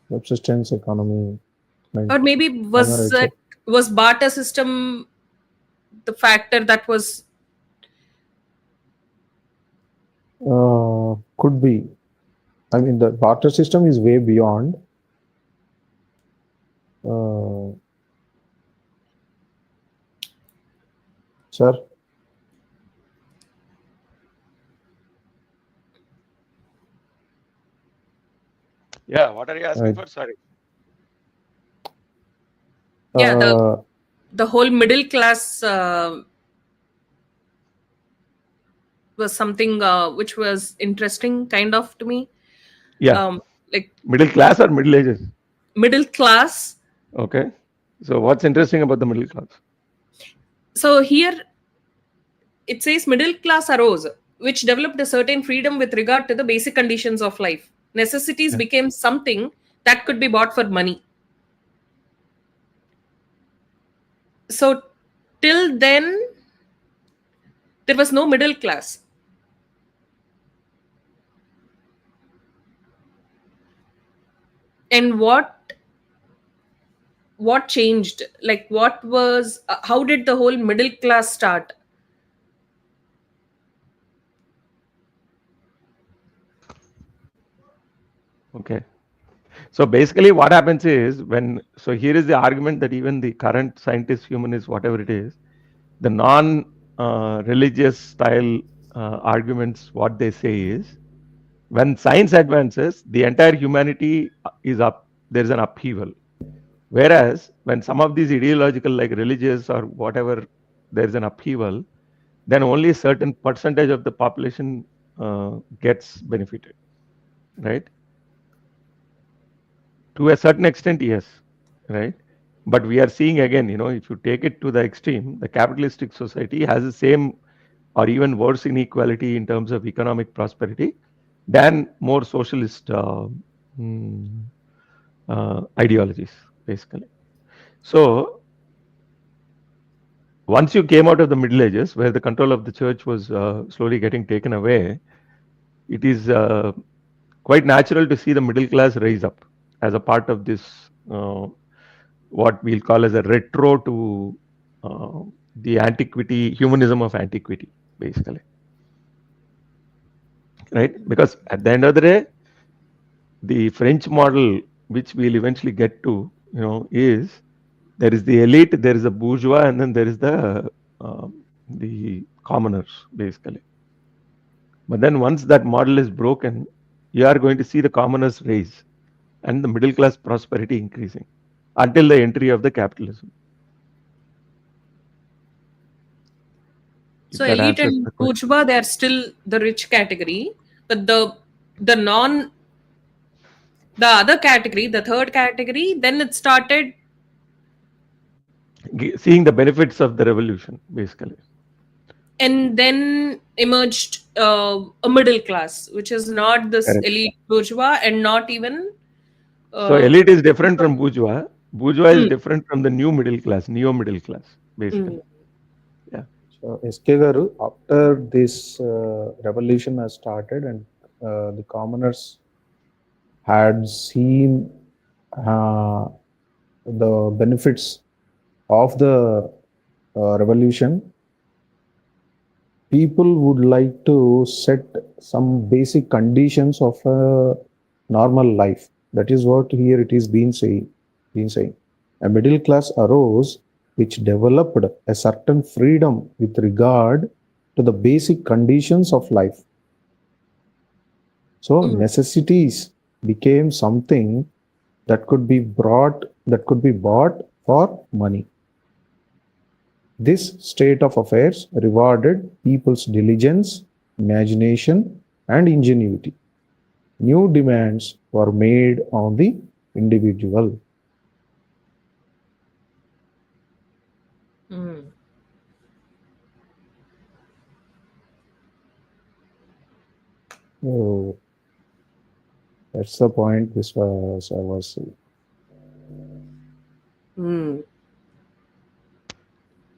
Speaker 4: subsistence economy meant.
Speaker 3: Or maybe was barter system the factor that was?
Speaker 4: Could be. I mean, the barter system is way beyond. Sir?
Speaker 1: Yeah, what are you asking
Speaker 4: Right.
Speaker 1: for? Sorry.
Speaker 3: Yeah,
Speaker 4: Uh,
Speaker 3: the whole middle class was something which was interesting, kind of, to me.
Speaker 1: Yeah,
Speaker 3: Like
Speaker 1: middle class or middle ages?
Speaker 3: middle class.
Speaker 1: Okay. So what's interesting about the middle class?
Speaker 3: So here it says middle class arose, which developed a certain freedom with regard to the basic conditions of life. Necessities
Speaker 1: Yeah.
Speaker 3: became something that could be bought for money. So till then, there was no middle class. And what changed? Like, what was how did the whole middle class start?
Speaker 1: Okay. So basically, what happens is so here is the argument that even the current scientist, humanist, whatever it is, the non religious style arguments, what they say is when science advances, the entire humanity is up, there's an upheaval. Whereas when some of these ideological, like religious or whatever, there's an upheaval, then only a certain percentage of the population gets benefited, right? To a certain extent, yes, right? But we are seeing again, if you take it to the extreme, the capitalistic society has the same or even worse inequality in terms of economic prosperity than more socialist mm, ideologies, basically. So once you came out of the Middle Ages, where the control of the church was slowly getting taken away, it is quite natural to see the middle class rise up as a part of this, what we'll call as a retro to the antiquity, humanism of antiquity, basically. Right? Because at the end of the day, the French model, which we'll eventually get to, is there is the elite, there is the bourgeois, and then there is the commoners, basically. But then once that model is broken, you are going to see the commoners rise and the middle class prosperity increasing until the entry of the capitalism. If
Speaker 3: So
Speaker 1: that
Speaker 3: elite
Speaker 1: answers
Speaker 3: and
Speaker 1: the question.
Speaker 3: bourgeois, they are still the rich category, but the non the other category, the third category, then it started.
Speaker 1: Seeing the benefits of the revolution, basically.
Speaker 3: And then emerged a middle class, which is not this
Speaker 1: Correct.
Speaker 3: elite bourgeois and not even.
Speaker 1: So
Speaker 3: Uh,
Speaker 1: elite is different from bourgeois. Bourgeois is
Speaker 3: mm,
Speaker 1: different from the new middle class, neo middle class,
Speaker 3: mm,
Speaker 1: basically. Yeah.
Speaker 4: so SK Garu, after this revolution has started and the commoners had seen uh, the benefits of the revolution, people would like to set some basic conditions of a normal life. That is what here it is been saying. A middle class arose which developed a certain freedom with regard to the basic conditions of life. So
Speaker 3: mm.
Speaker 4: necessities became something that could be bought for money. This state of affairs rewarded people's diligence, imagination, and ingenuity. New demands were made on the individual.
Speaker 3: Mm.
Speaker 4: So that's the point I was saying.
Speaker 3: Mm.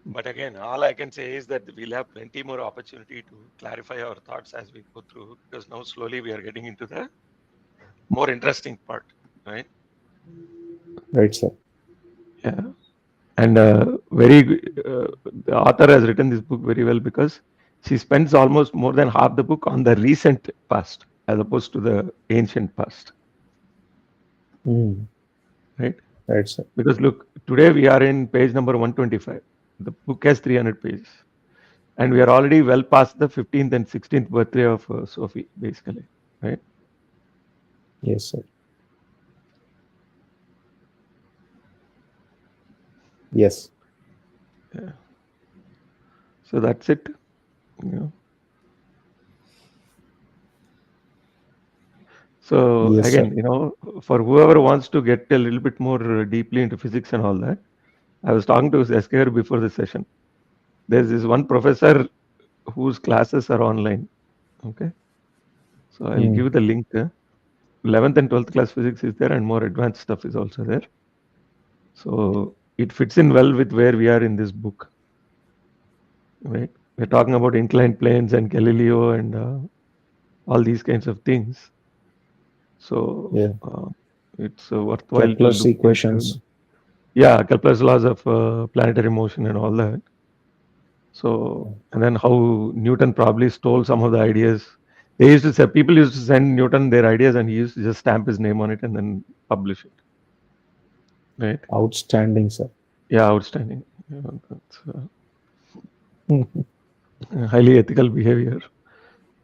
Speaker 1: But again, all I can say is that we'll have plenty more opportunity to clarify our thoughts as we go through, because now slowly we are getting into the more interesting part, right?
Speaker 4: Right, sir.
Speaker 1: Yeah. And the author has written this book very well because she spends almost more than half the book on the recent past as opposed to the ancient past,
Speaker 4: Mm.
Speaker 1: right?
Speaker 4: Right, sir.
Speaker 1: Because look, today we are in page number 125. The book has 300 pages. And we are already well past the 15th and 16th birthday of Sophie, basically, right?
Speaker 4: Yes, sir. Yes.
Speaker 1: Yeah. So that's it. You know. So
Speaker 4: Yes, sir.
Speaker 1: again, for whoever wants to get a little bit more deeply into physics and all that, I was talking to Esker before the session. There's this one professor whose classes are online. Okay, so I'll
Speaker 4: Mm.
Speaker 1: give the link. 11th and 12th class physics is there, and more advanced stuff is also there. So it fits in well with where we are in this book. Right, we're talking about inclined planes and Galileo and all these kinds of things. So
Speaker 4: Yeah.
Speaker 1: it's worthwhile to
Speaker 4: Kepler's
Speaker 1: look
Speaker 4: equations.
Speaker 1: into. Yeah, Kepler's laws of planetary motion and all that. So, and then how Newton probably stole some of the ideas. They used to say, people used to send Newton their ideas and he used to just stamp his name on it and then publish it. Right?
Speaker 4: Outstanding, sir.
Speaker 1: Yeah, outstanding. That's highly ethical behavior.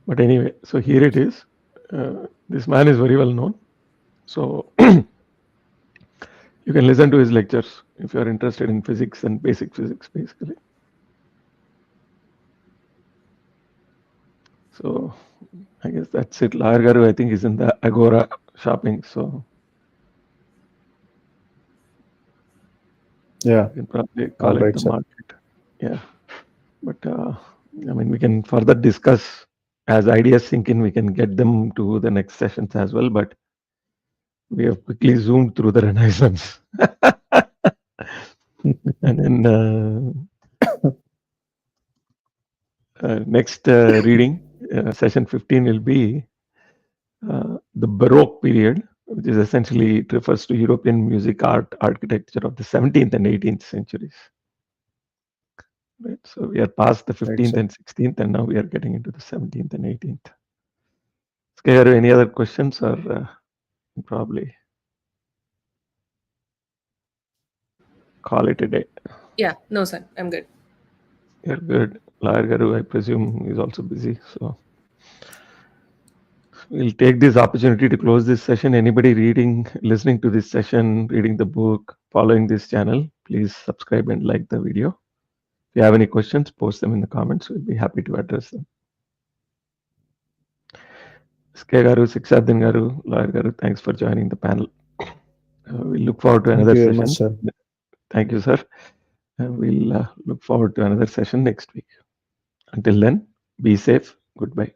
Speaker 1: But anyway, so here it is. This man is very well known. So you can listen to his lectures if you are interested in physics and basic physics, basically. So I guess that's it. Layar Garu, I think, is in the Agora shopping. So
Speaker 4: Yeah.
Speaker 1: you can probably
Speaker 4: All
Speaker 1: call it
Speaker 4: right,
Speaker 1: the
Speaker 4: sir.
Speaker 1: market. Yeah. But I mean, we can further discuss as ideas sink in, we can get them to the next sessions as well. But we have quickly zoomed through the Renaissance. And then next reading, session 15 will be the Baroque period, which is essentially, it refers to European music, art, architecture of the 17th and 18th centuries. Right. So we are past the
Speaker 4: Right,
Speaker 1: 15th
Speaker 4: sir.
Speaker 1: and 16th, and now we are getting into the 17th and 18th. Scare, any other questions or probably call it a day?
Speaker 3: Yeah, no, sir. I'm good.
Speaker 1: You're good. Layar Garu, I presume, is also busy. So we'll take this opportunity to close this session. Anybody reading, listening to this session, reading the book, following this channel, please subscribe and like the video. If you have any questions, post them in the comments. We'll be happy to address them. Ske Garu, Siksardin Garu, Layar Garu, thanks for joining the panel. We look forward to
Speaker 4: Thank
Speaker 1: another
Speaker 4: you very much,
Speaker 1: session.
Speaker 4: sir.
Speaker 1: Thank you, sir. We'll look forward to another session next week. Until then, be safe. Goodbye.